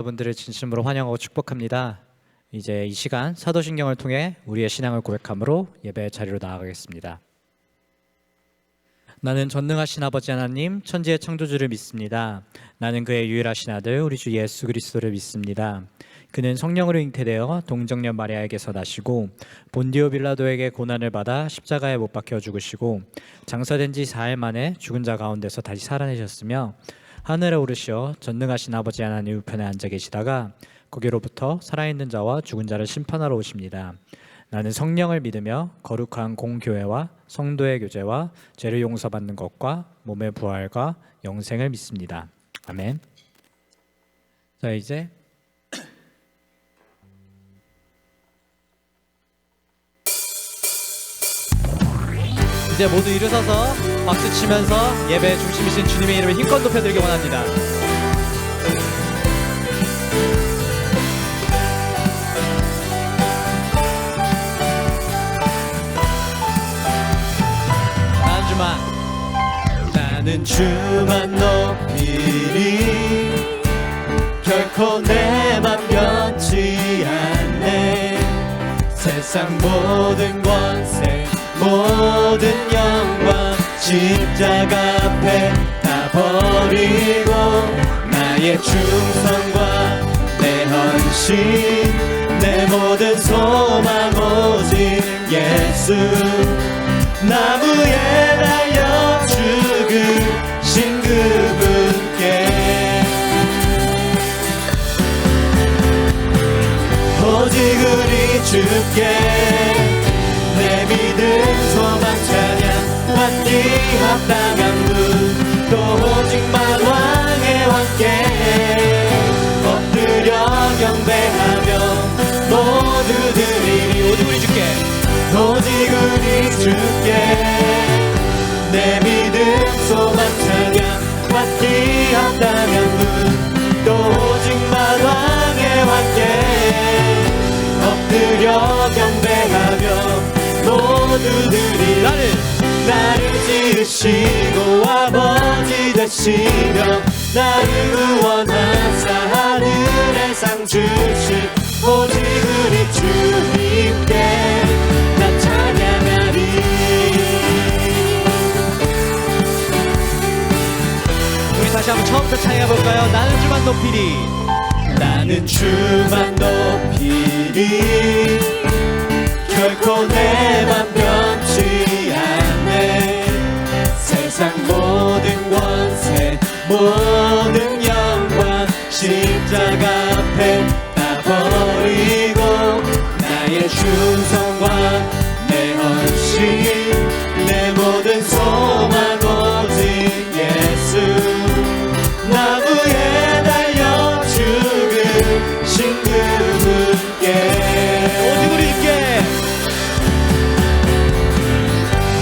여러분들을 진심으로 환영하고 축복합니다. 이제 이 시간 사도신경을 통해 우리의 신앙을 고백함으로 예배의 자리로 나아가겠습니다. 나는 전능하신 아버지 하나님 천지의 창조주를 믿습니다. 나는 그의 유일하신 아들 우리 주 예수 그리스도를 믿습니다. 그는 성령으로 잉태되어 동정녀 마리아에게서 나시고 본디오 빌라도에게 고난을 받아 십자가에 못 박혀 죽으시고 장사된 지 4일 만에 죽은 자 가운데서 다시 살아내셨으며 하늘에 오르시어 전능하신 아버지 하나님 우편에 앉아 계시다가 거기로부터 살아있는 자와 죽은 자를 심판하러 오십니다. 나는 성령을 믿으며 거룩한 공교회와 성도의 교제와 죄를 용서받는 것과 몸의 부활과 영생을 믿습니다. 아멘. 자, 이제 모두 일어서서 박수 치면서 예배의 중심이신 주님의 이름을 힘껏 높여드리기 원합니다. 나는 주만 높이리 결코 내 맘 변치 않네. 세상 모든 권세 모든 영광 십자가 앞에 다 버리고 나의 충성과 내 헌신 내 모든 소망 오직 예수 나무에 달려 죽으신 그분께 오직 우리 주께 내 믿음 소망 찬양 받기 합당한 분 또 오직만 왕의 왕께 엎드려 경배하며 모두 드리리 오직 우리 주께 오직 우리 주께 내 믿음 소망 찬양 받기 합당한 분 또 오직만 왕의 왕께 엎드려 경배하며 모두들이 나를 지으시고 아버지 되시며 나를 구원하사 하늘의 상 주신 오직 우리 주님께 나 찬양하리. 우리 다시 한번 처음부터 찬양해볼까요? 나는 주만 높이리 나는 주만 높이리 결코 내 맘 변치 않네. 세상 모든 권세 모든 영광 십자가 앞에 다 버리고 나의 충성과 내 헌신 내 모든 소망 오직 예수 나무에 달려 죽으신 그분께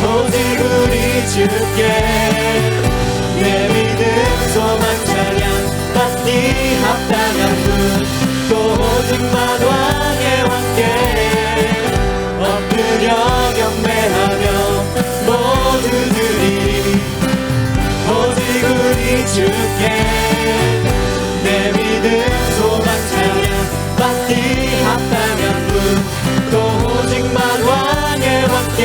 오직 우리 주께 내 믿음 소망 찬양 받기 합당한 분 또 오직만 왕의 왕께 엎드려 경배하며 모두 드리리 오직 우리 주께 내 믿음 소망 찬양 받기 합당한 분 또 오직만 왕의 왕께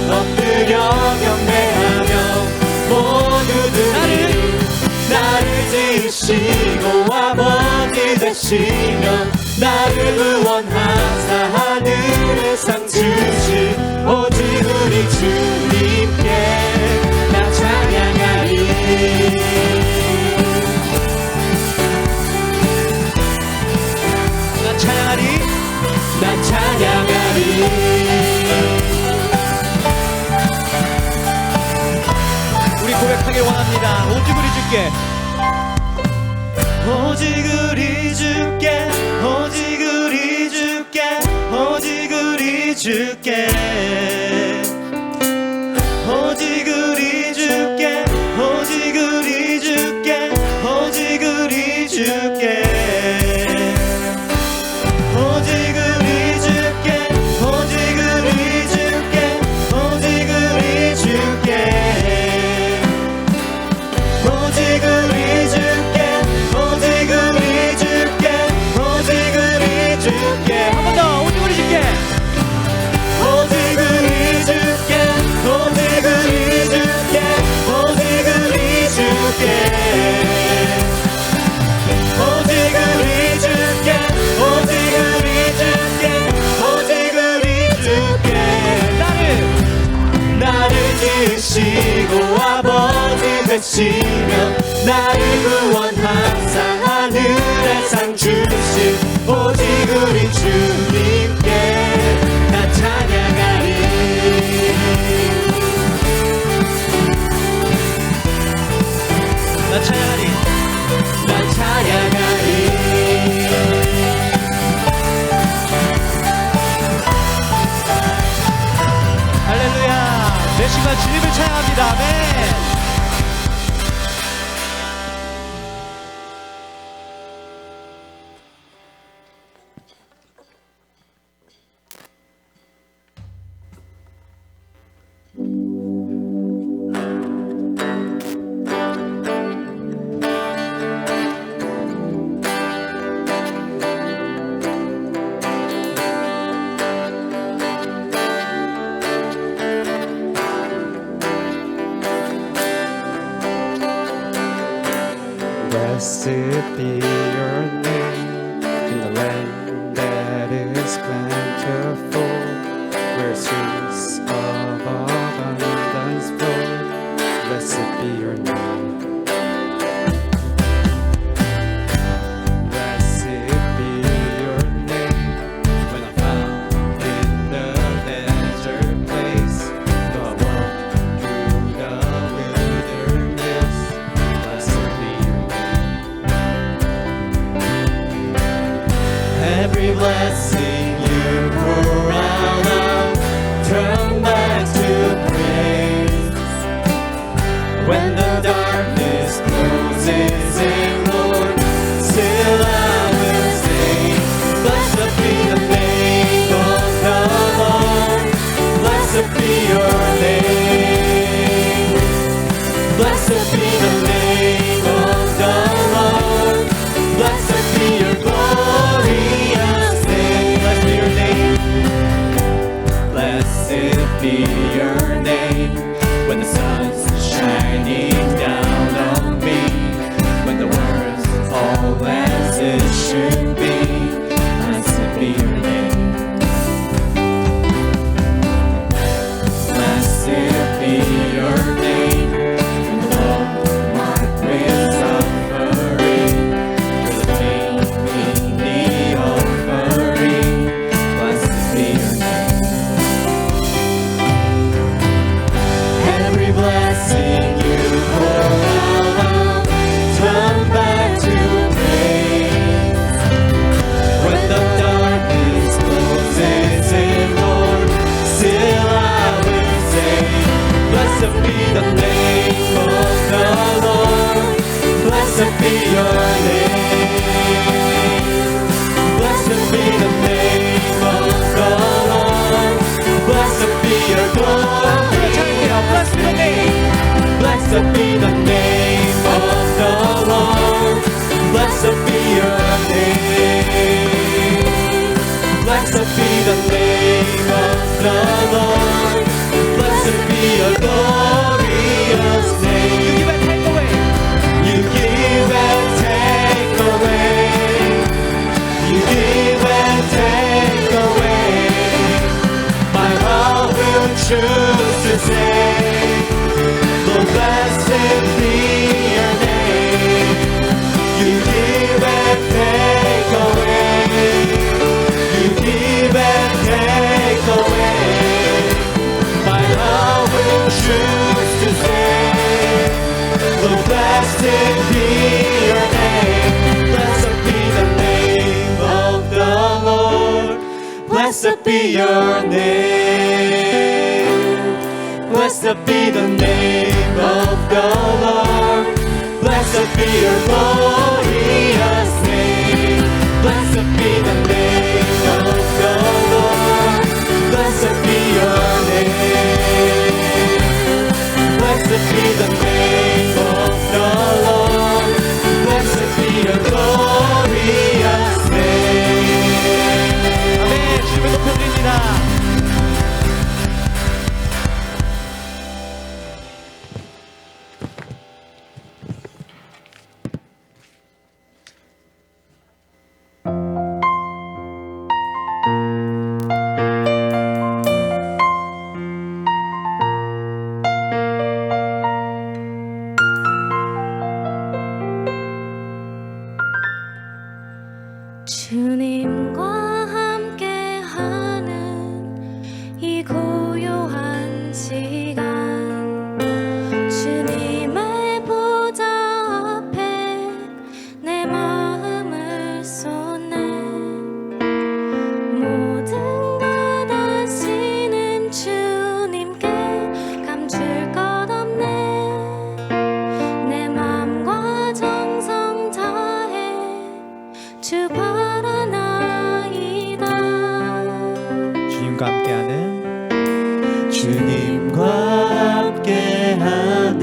엎드려 경배하며 모두들이 나를 지으시고 아버지 되시며 나를 구원하사 하늘의 상 주신 오직 우리 주님께 나 찬양하리. 나 찬양하리. 나 찬양하리. 고백하길 원합니다. 오직 우리 주께 오직 우리 주께 오직 우리 주께 오직 우리 주께 오직 우리 주께 오직 우리 주께 오직 우리 주께 오직 우리 주께 오직 우리 주께 오직 우리 주께 오직 우리 주께 오직 우리 되시며 나를 구원하사 하늘의 상 주신 오직 우리 주님께 나 찬양하리. 나 찬양하리. 나 찬양하리. 할렐루야. 내 시간 주님을 찬양합니다. 아멘. Blessed be your name in the land that is plentiful, where streams of abundance flow. Blessed be your name. Blessed be your name when I'm found in the desert place, though I walk through the wilderness. Blessed be your name. Every blessing you pour out, I'll turn back to praise. When the darkness closes in, Lord, still I will sing. Blessed be the name of the Lord. Blessed be your name. Blessed be the name of the Lord. Blessed be your glorious name. Blessed be your name. Blessed be your name. When the sun's shining down on me, when the world's all as it should be, blessed be your name. Blessed be your name. When the Lord marked with suffering, for the pain in the offering, blessed be your name. Every blessing you pour out, I'll turn back to praise. When the darkness closes in, Lord, still I will say, blessed be the name of the Lord. Blessed be your name. Blessed be the name of the Lord. Blessed be your glory. Blessed be the name. Blessed be the name of the Lord. Blessed be your name. Blessed be the name of the Lord. Blessed be your glorious name. You give and take away. You give and take away. You give and take away. My heart will choose to say, Lord, blessed be your name. You give and take away. You give and take away. My heart will choose to say, Lord, blessed be your name. Blessed be the name of the Lord. Blessed be your name. Blessed be the name of the Lord. Blessed be your glorious name. Blessed be the name of the Lord. Blessed be your name. Blessed be the name of the Lord. Blessed be your glorious name. 아멘. 주님을 높여드립니다. 주님과 함께하는 이 고요한 시간, 주님의 보좌 앞에 내 마음을 쏟네. 모든 것 아시는 주님께 감출 것 없네. 내 맘과 정성 다해 주 바라나이다. 주님과 함께하는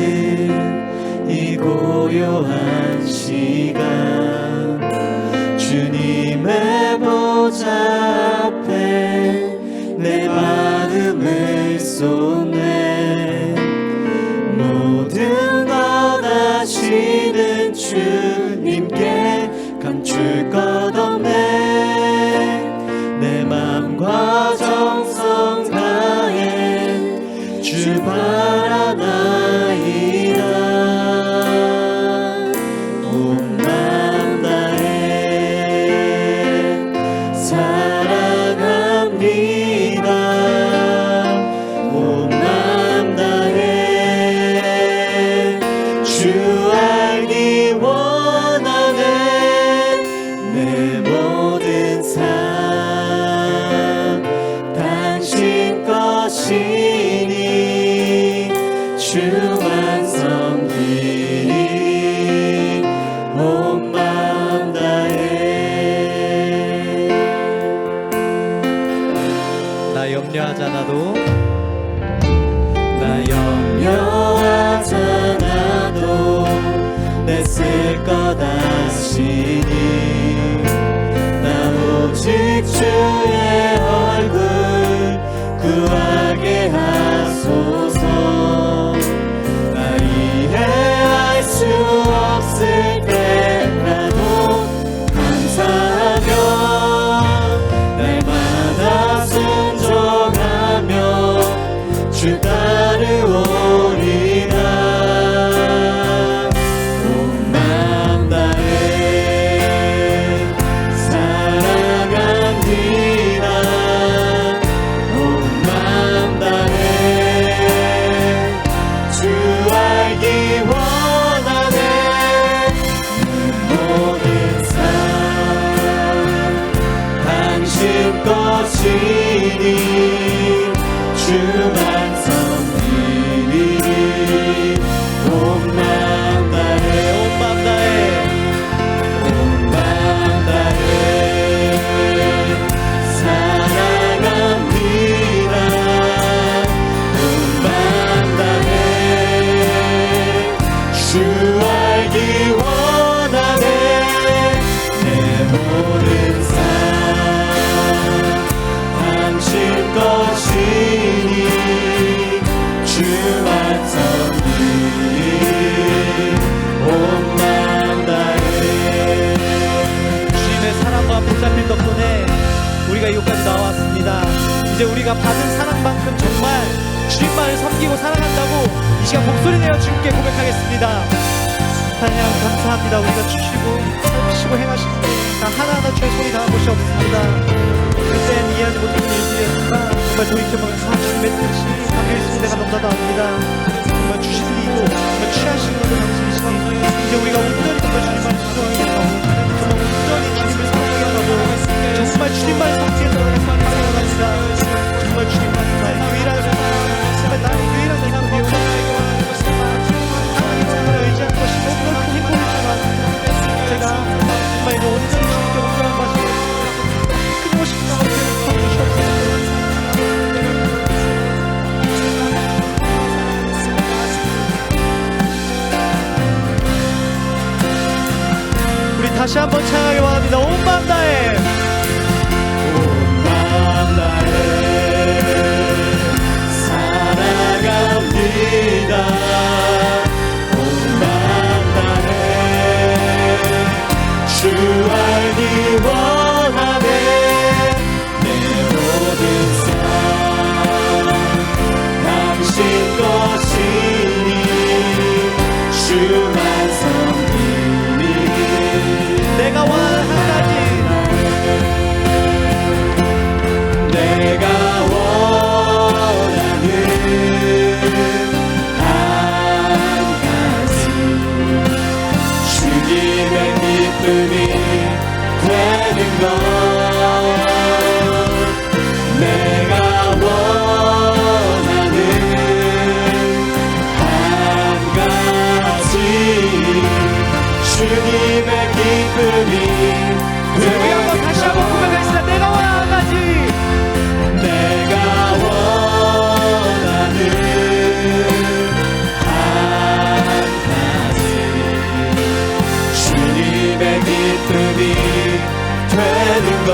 이 고요한 시간, 주님의 보좌 앞에 내 마음을 쏟네. 모든 것 아시는 주님께 감출 것 없네. 내 맘과 정성 다해 주 바라나이다. 온 맘 다해 사랑합니다. 온 맘 다해 주 알기 원하네. 내 모든 삶 당신 것이니 주 완성되리. 온 맘 다해. 나 염려하잖아도 나 염려하잖아도 내 쓸 것 아시니. 나 오직 주의 얼굴 구하게 하소서. 나 이해할 수 없을 때라도 감사하며 날마다 순종하며 주 따르오리라. 온 맘 다해 사랑합니다. 온 맘 다해 주 알기 원하네. 내 모든 삶 당신 것이니 주 완성되리. 온 맘 다해 온 맘 다해 온 맘 다해 사랑합니다. 온 맘 다해 주 알기 원하네. 내 모든 삶 당신 것이니 주 완성되리. 온 맘 다해. 주님의 사랑과 보살핌 덕분에 우리가 이곳까지 나왔습니다. 이제 우리가 받은 사랑만큼 정말 주님만을 섬기고 사랑한다고 이 시간 목소리 내어 주님께 고백하겠습니다. 하나님 감사합니다. 우리가 주시고 살피시고 행하신 일 다 하나하나 주의 손이 닿은 곳이 없습니다. 그때는 이해하지 못하는 일들이었지만 정말 돌이켜보면 주님의 뜻이 담겨있음을 내가 너무나도 압니다. 정말 주신 일이고 정말 취하신 일도 당신이시니 이제 우리가 온전히 정말 주님만 수고하게 하고 정말 온전히 주님을 사랑하게 하고 정말 주님만 섬기게 하는 사랑합니다. 정말 주님만 나의 유일한 정말 나의 유일한 희망이요 하나님 정말 의지하는 것이 너무나 큰 행복이지만 제가 정말 이거 온전히 주님께 온전한 것이 끊임없이 나가게 주시옵소서. 우리 다시 한번 찬양하기 원합니다. 온 맘 다해 온 맘 다해 사랑합니다. 온 맘 다해 주 알기 원하네. 내 모든 삶 당신 것이니 주 완성되리. 내가 원하는 한 가지 기쁨이 되는 것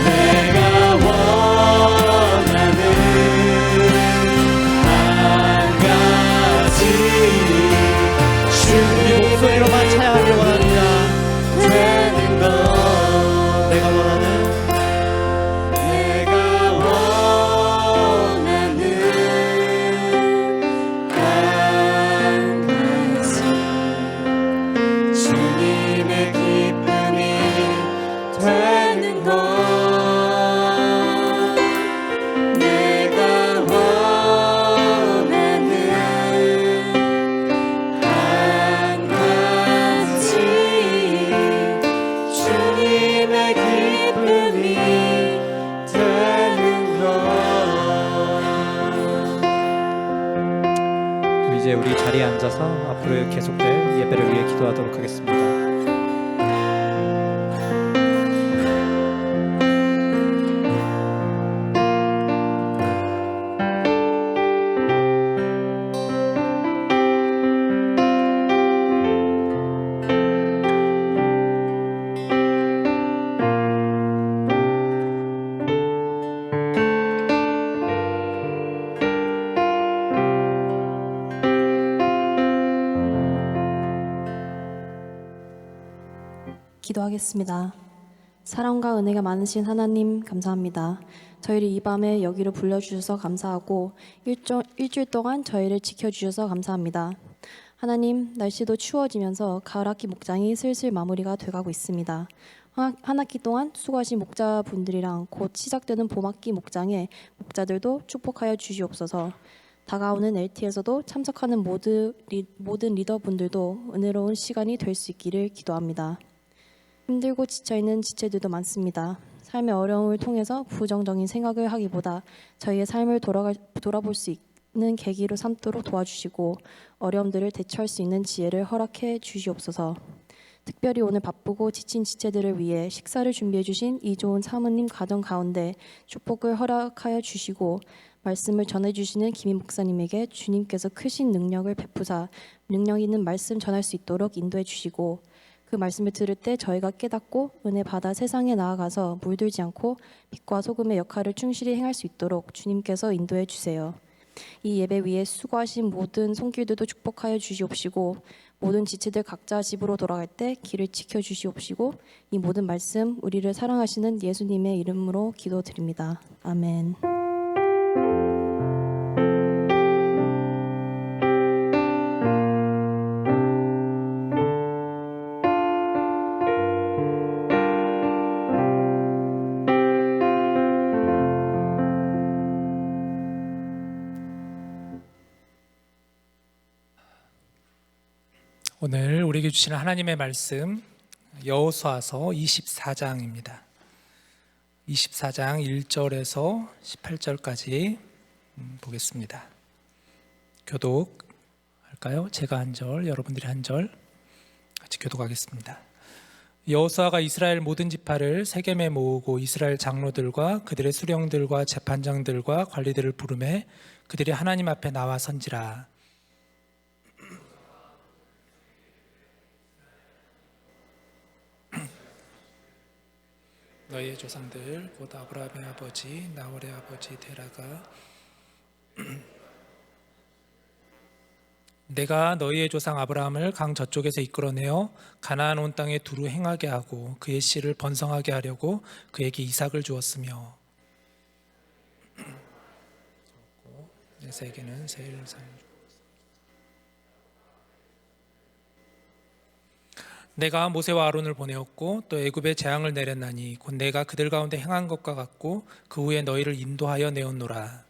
내가 원하는 한 가지 주님 목소리로만 찬양하길 원합니다. 되는 것 내가 원하는 한 가지 주님의 기쁨이 되는 것 내가 원하는 한 가지 주님의 기쁨이 되는 것 이제 우리 자리에 앉아서 앞으로 계속될 예배를 위해 기도하도록 하겠습니다. 기도하겠습니다. 사랑과 은혜가 많으신 하나님 감사합니다. 저희를 이 밤에 여기로 불러주셔서 감사하고 일주일 동안 저희를 지켜주셔서 감사합니다. 하나님, 날씨도 추워지면서 가을학기 목장이 슬슬 마무리가 돼가고 있습니다. 한 학기 동안 수고하신 목자분들이랑 곧 시작되는 봄학기 목장에 목자들도 축복하여 주시옵소서. 다가오는 LT에서도 참석하는 모든 리더분들도 은혜로운 시간이 될 수 있기를 기도합니다. 힘들고 지쳐있는 지체들도 많습니다. 삶의 어려움을 통해서 부정적인 생각을 하기보다 저희의 삶을 돌아볼 수 있는 계기로 삼도록 도와주시고 어려움들을 대처할 수 있는 지혜를 허락해 주시옵소서. 특별히 오늘 바쁘고 지친 지체들을 위해 식사를 준비해 주신 이조은 사모님 가정 가운데 축복을 허락하여 주시고 말씀을 전해주시는 김인 목사님에게 주님께서 크신 능력을 베푸사 능력 있는 말씀 전할 수 있도록 인도해 주시고 그 말씀을 들을 때 저희가 깨닫고 은혜 받아 세상에 나아가서 물들지 않고 빛과 소금의 역할을 충실히 행할 수 있도록 주님께서 인도해 주세요. 이 예배 위에 수고하신 모든 손길들도 축복하여 주시옵시고 모든 지체들 각자 집으로 돌아갈 때 길을 지켜 주시옵시고 이 모든 말씀 우리를 사랑하시는 예수님의 이름으로 기도드립니다. 아멘. 오늘 우리에게 주시는 하나님의 말씀 여호수아서 24장입니다. 24장 1절에서 18절까지 보겠습니다. 교독할까요? 제가 한 절, 여러분들이 한 절 같이 교독하겠습니다. 여호수아가 이스라엘 모든 지파를 세겜에 모으고 이스라엘 장로들과 그들의 수령들과 재판장들과 관리들을 부르매 그들이 하나님 앞에 나와 선지라. 너희의 조상들 곧 아브라함의 아버지 나홀의 아버지 데라가 내가 너희의 조상 아브라함을 강 저쪽에서 이끌어내어 가나안 온 땅에 두루 행하게 하고 그의 씨를 번성하게 하려고 그에게 이삭을 주었으며 에서에게는 세일을 내가 모세와 아론을 보내었고 또 애굽에 재앙을 내렸나니 곧 내가 그들 가운데 행한 것과 같고 그 후에 너희를 인도하여 내었노라.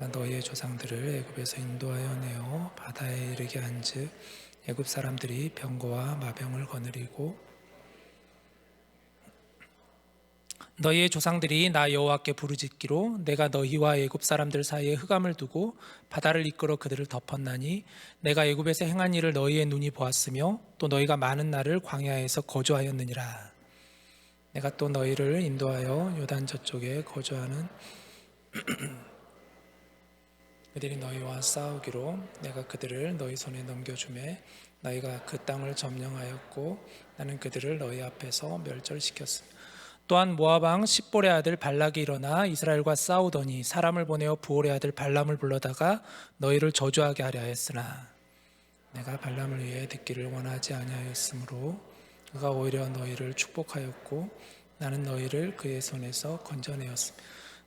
내가 너희의 조상들을 애굽에서 인도하여 내어 바다에 이르게 한즉 애굽 사람들이 병거와 마병을 거느리고 너희의 조상들이 나 여호와께 부르짖기로 내가 너희와 애굽 사람들 사이에 흑암을 두고 바다를 이끌어 그들을 덮었나니 내가 애굽에서 행한 일을 너희의 눈이 보았으며 또 너희가 많은 날을 광야에서 거주하였느니라. 내가 또 너희를 인도하여 요단 저쪽에 거주하는 그들이 너희와 싸우기로 내가 그들을 너희 손에 넘겨주매 너희가 그 땅을 점령하였고 나는 그들을 너희 앞에서 멸절시켰으며 또한 모압 왕 십볼의 아들 발락이 일어나 이스라엘과 싸우더니 사람을 보내어 부올의 아들 발람을 불러다가 너희를 저주하게 하려 했으나 내가 발람을 위해 듣기를 원하지 아니하였으므로 그가 오히려 너희를 축복하였고 나는 너희를 그의 손에서 건져내었으며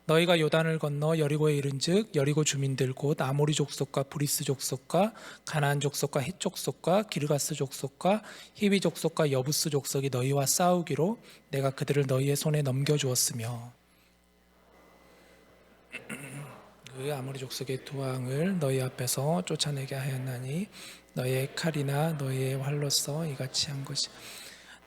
너희가 요단을 건너 여리고에 이른즉 여리고 주민들 곧 아모리 족속과 브리스 족속과 가나안 족속과 헷 족속과 기르가스 족속과 히위 족속과 여부스 족속이 너희와 싸우기로 내가 그들을 너희의 손에 넘겨주었으며 그 아모리 족속의 두 왕을 너희 앞에서 쫓아내게 하였나니 너희의 칼이나 너희의 활로서 이같이 한 것이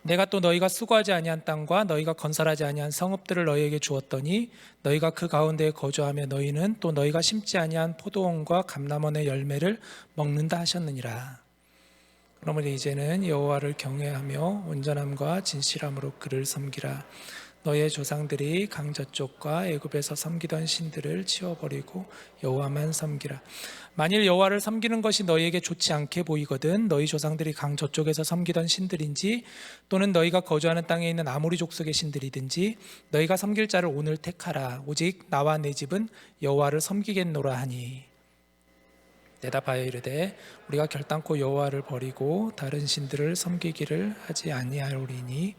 내가 또 너희가 수고하지 아니한 땅과 너희가 건설하지 아니한 성읍들을 너희에게 주었더니 너희가 그 가운데에 거주하며 너희는 또 너희가 심지 아니한 포도원과 감람원의 열매를 먹는다 하셨느니라. 그러므로 이제는 여호와를 경외하며 온전함과 진실함으로 그를 섬기라. 너희의 조상들이 강 저쪽과 애굽에서 섬기던 신들을 치워버리고 여호와만 섬기라. 만일 여호와를 섬기는 것이 너희에게 좋지 않게 보이거든 너희 조상들이 강 저쪽에서 섬기던 신들인지 또는 너희가 거주하는 땅에 있는 아모리 족속의 신들이든지 너희가 섬길 자를 오늘 택하라. 오직 나와 내 집은 여호와를 섬기겠노라 하니 대답하여 이르되 우리가 결단코 여호와를 버리고 다른 신들을 섬기기를 하지 아니하오리니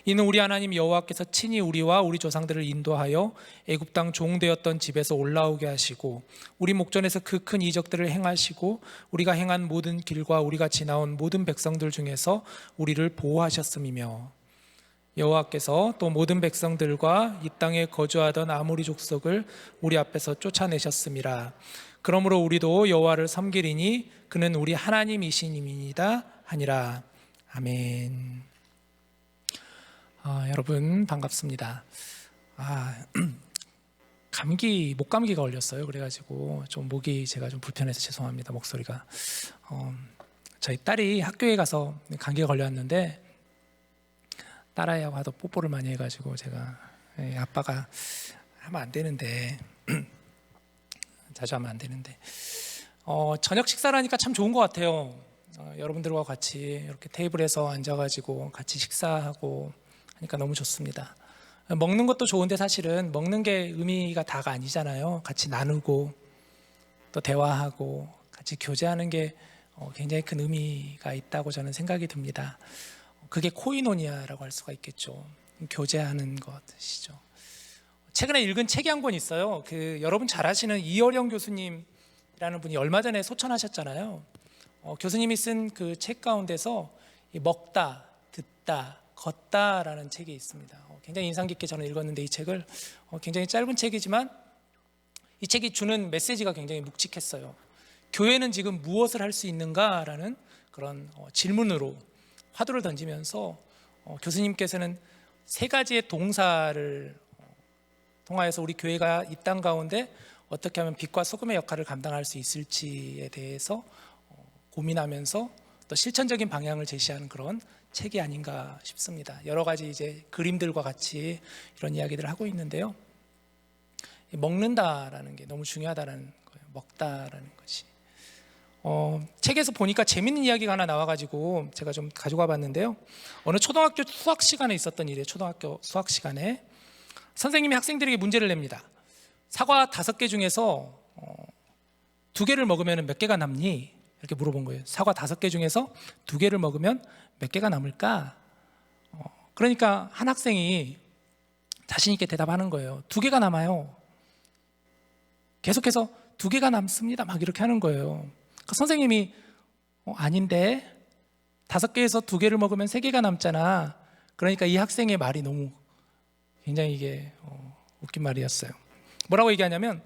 이는 우리 하나님 여호와께서 친히 우리와 우리 조상들을 인도하여 애굽 땅 종되었던 집에서 올라오게 하시고 우리 목전에서 그 큰 이적들을 행하시고 우리가 행한 모든 길과 우리가 지나온 모든 백성들 중에서 우리를 보호하셨음이며 여호와께서 또 모든 백성들과 이 땅에 거주하던 아모리 족속을 우리 앞에서 쫓아내셨음이라. 그러므로 우리도 여호와를 섬기리니 그는 우리 하나님이시니이다 하니라. 아멘. 여러분 반갑습니다. 목감기가 걸렸어요. 그래가지고 좀 목이 제가 좀 불편해서 죄송합니다. 목소리가. 저희 딸이 학교에 가서 감기가 걸렸는데 딸아이하고 하도 뽀뽀를 많이 해가지고 제가 아빠가 하면 안 되는데 자주 하면 안 되는데 저녁 식사를 하니까 참 좋은 것 같아요. 여러분들과 같이 이렇게 테이블에서 앉아가지고 같이 식사하고 하니까 너무 좋습니다. 먹는 것도 좋은데 사실은 먹는 게 의미가 다가 아니잖아요. 같이 나누고 또 대화하고 같이 교제하는 게 굉장히 큰 의미가 있다고 저는 생각이 듭니다. 그게 코이노니아라고 할 수가 있겠죠. 교제하는 것이죠. 최근에 읽은 책이 한 권 있어요. 여러분 잘 아시는 이어령 교수님이라는 분이 얼마 전에 소천하셨잖아요. 교수님이 쓴 그 책 가운데서 먹다, 듣다, 걷다라는 책이 있습니다. 굉장히 인상 깊게 저는 읽었는데 이 책을 굉장히 짧은 책이지만 이 책이 주는 메시지가 굉장히 묵직했어요. 교회는 지금 무엇을 할 수 있는가라는 그런 질문으로 화두를 던지면서 교수님께서는 세 가지의 동사를 통하여서 우리 교회가 이 땅 가운데 어떻게 하면 빛과 소금의 역할을 감당할 수 있을지에 대해서 고민하면서 또 실천적인 방향을 제시하는 그런 책이 아닌가 싶습니다. 여러 가지 이제 그림들과 같이 이런 이야기들을 하고 있는데요. 먹는다라는 게 너무 중요하다는 거예요. 먹다라는 것이. 책에서 보니까 재밌는 이야기가 하나 나와가지고 제가 좀 가져가 봤는데요. 어느 초등학교 수학 시간에 있었던 일이에요. 초등학교 수학 시간에 선생님이 학생들에게 문제를 냅니다. 사과 5개 중에서 2개를 먹으면 몇 개가 남니? 이렇게 물어본 거예요. 사과 5개 중에서 2개를 먹으면 몇 개가 남을까? 그러니까 한 학생이 자신 있게 대답하는 거예요. 2개가 남아요. 계속해서 2개가 남습니다. 막 이렇게 하는 거예요. 그러니까 선생님이 아닌데 5개에서 2개를 먹으면 3개가 남잖아. 그러니까 이 학생의 말이 너무 굉장히 이게 웃긴 말이었어요. 뭐라고 얘기하냐면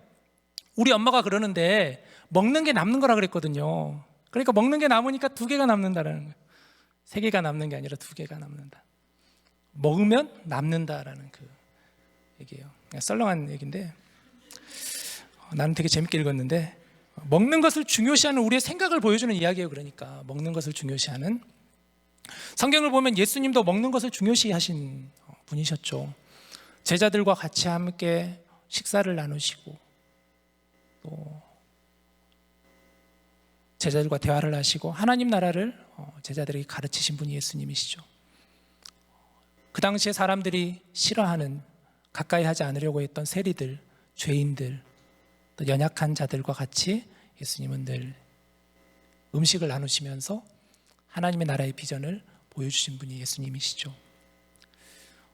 우리 엄마가 그러는데 먹는 게 남는 거라 그랬거든요. 그러니까 먹는 게 남으니까 2개가 남는다라는 거예요. 3개가 남는 게 아니라 2개가 남는다. 먹으면 남는다라는 그 얘기예요. 그냥 썰렁한 얘기인데 나는 되게 재밌게 읽었는데 먹는 것을 중요시하는 우리의 생각을 보여주는 이야기예요. 그러니까 먹는 것을 중요시하는 성경을 보면 예수님도 먹는 것을 중요시하신 분이셨죠. 제자들과 같이 함께 식사를 나누시고 또 제자들과 대화를 하시고 하나님 나라를 제자들에게 가르치신 분이 예수님이시죠. 그 당시에 사람들이 싫어하는, 가까이 하지 않으려고 했던 세리들, 죄인들, 또 연약한 자들과 같이 예수님은 늘 음식을 나누시면서 하나님의 나라의 비전을 보여주신 분이 예수님이시죠.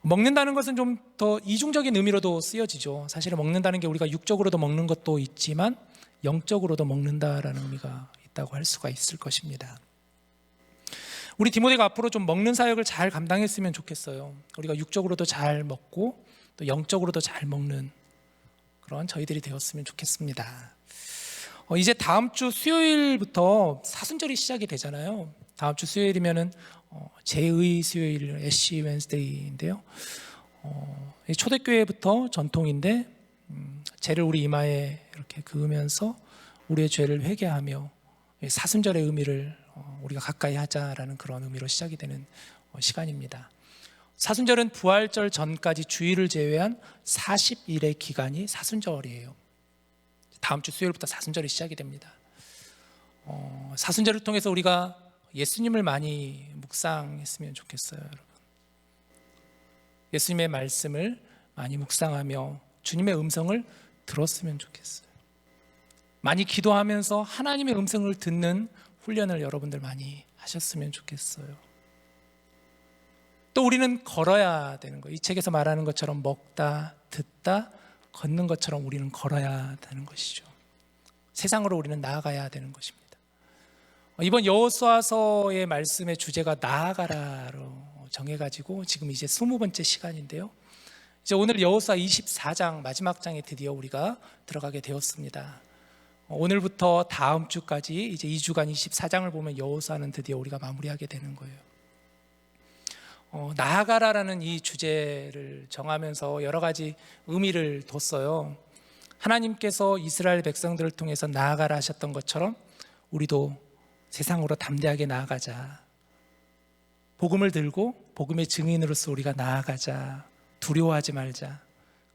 먹는다는 것은 좀 더 이중적인 의미로도 쓰여지죠. 사실은 먹는다는 게 우리가 육적으로도 먹는 것도 있지만 영적으로도 먹는다라는 의미가 있다고 할 수가 있을 것입니다. 우리 디모데가 앞으로 좀 먹는 사역을 잘 감당했으면 좋겠어요. 우리가 육적으로도 잘 먹고 또 영적으로도 잘 먹는 그런 저희들이 되었으면 좋겠습니다. 이제 다음 주 수요일부터 사순절이 시작이 되잖아요. 다음 주 수요일이면은 제의 수요일, 애쉬 웬스데이인데요. 초대교회부터 전통인데 죄를 우리 이마에 이렇게 그으면서 우리의 죄를 회개하며 사순절의 의미를 우리가 가까이 하자라는 그런 의미로 시작이 되는 시간입니다. 사순절은 부활절 전까지 주일을 제외한 40일의 기간이 사순절이에요. 다음 주 수요일부터 사순절이 시작이 됩니다. 사순절을 통해서 우리가 예수님을 많이 묵상했으면 좋겠어요, 여러분. 예수님의 말씀을 많이 묵상하며 주님의 음성을 들었으면 좋겠어요. 많이 기도하면서 하나님의 음성을 듣는 훈련을 여러분들 많이 하셨으면 좋겠어요. 또 우리는 걸어야 되는 거예요. 이 책에서 말하는 것처럼 먹다, 듣다, 걷는 것처럼 우리는 걸어야 되는 것이죠. 세상으로 우리는 나아가야 되는 것입니다. 이번 여호수아서의 말씀의 주제가 나아가라로 정해가지고 지금 이제 20번째 시간인데요. 이제 오늘 여호수아 24장 마지막 장에 드디어 우리가 들어가게 되었습니다. 오늘부터 다음 주까지 이제 2주간 24장을 보면 여호수아는 드디어 우리가 마무리하게 되는 거예요. 나아가라라는 이 주제를 정하면서 여러 가지 의미를 뒀어요. 하나님께서 이스라엘 백성들을 통해서 나아가라 하셨던 것처럼 우리도 세상으로 담대하게 나아가자. 복음을 들고 복음의 증인으로서 우리가 나아가자. 두려워하지 말자.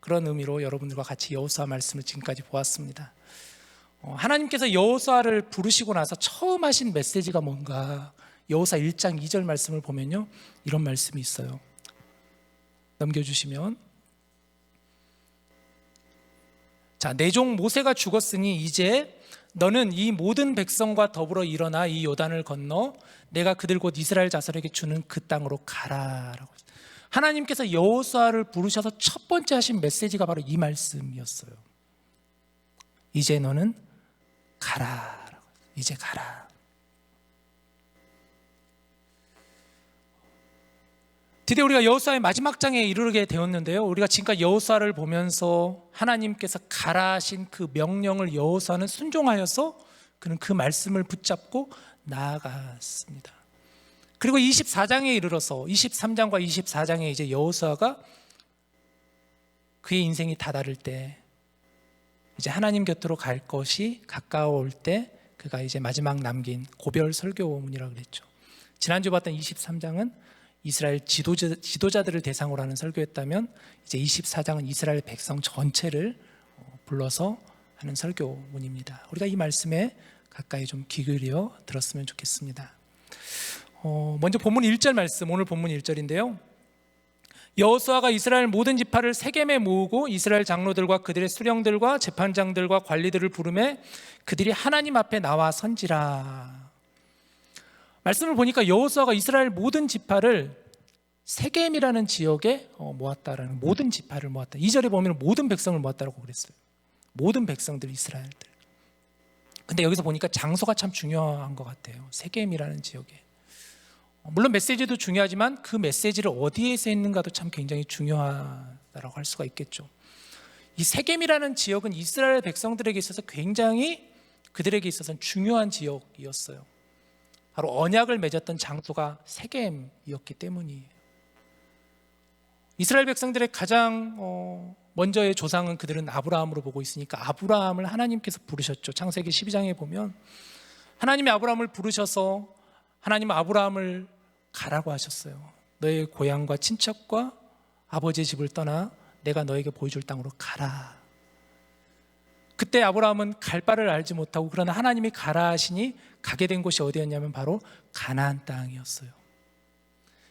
그런 의미로 여러분들과 같이 여호수아 말씀을 지금까지 보았습니다. 하나님께서 여호수아를 부르시고 나서 처음 하신 메시지가 뭔가, 여호수아 1장 2절 말씀을 보면요, 이런 말씀이 있어요. 넘겨주시면, 자, 내 종 모세가 죽었으니 이제 너는 이 모든 백성과 더불어 일어나 이 요단을 건너 내가 그들 곧 이스라엘 자손에게 주는 그 땅으로 가라라고. 하나님께서 여호수아를 부르셔서 첫 번째 하신 메시지가 바로 이 말씀이었어요. 이제 너는 가라라고. 이제 가라. 드디어 우리가 여호수아의 마지막 장에 이르게 되었는데요. 우리가 지금까지 여호수아를 보면서 하나님께서 가라 하신 그 명령을 여호수아는 순종하여서 그는 그 말씀을 붙잡고 나아갔습니다. 그리고 24장에 이르러서 23장과 24장에 이제 여호수아가 그의 인생이 다다를 때, 이제 하나님 곁으로 갈 것이 가까워올 때 그가 이제 마지막 남긴 고별 설교문이라고 그랬죠. 지난주 봤던 23장은 이스라엘 지도자들을 대상으로 하는 설교였다면 이제 24장은 이스라엘 백성 전체를 불러서 하는 설교문입니다. 우리가 이 말씀에 가까이 좀 귀 기울여 들었으면 좋겠습니다. 먼저 본문 1절 말씀, 오늘 본문 1절인데요. 여호수아가 이스라엘 모든 지파를 세겜에 모으고 이스라엘 장로들과 그들의 수령들과 재판장들과 관리들을 부르매 그들이 하나님 앞에 나와 선지라. 말씀을 보니까 여호수아가 이스라엘 모든 지파를 세겜이라는 지역에 모았다라는, 모든 지파를 모았다. 2절에 보면 모든 백성을 모았다라고 그랬어요. 모든 백성들, 이스라엘들. 근데 여기서 보니까 장소가 참 중요한 것 같아요. 세겜이라는 지역에. 물론 메시지도 중요하지만 그 메시지를 어디에서 했는가도 참 굉장히 중요하다고 할 수가 있겠죠. 이 세겜이라는 지역은 이스라엘 백성들에게 있어서 굉장히 그들에게 있어서는 중요한 지역이었어요. 바로 언약을 맺었던 장소가 세겜이었기 때문이에요. 이스라엘 백성들의 가장 먼저의 조상은 그들은 아브라함으로 보고 있으니까 아브라함을 하나님께서 부르셨죠. 창세기 12장에 보면 하나님이 아브라함을 부르셔서 하나님은 아브라함을 가라고 하셨어요. 너의 고향과 친척과 아버지의 집을 떠나 내가 너에게 보여줄 땅으로 가라. 그때 아브라함은 갈 바를 알지 못하고, 그러나 하나님이 가라 하시니 가게 된 곳이 어디였냐면 바로 가나안 땅이었어요.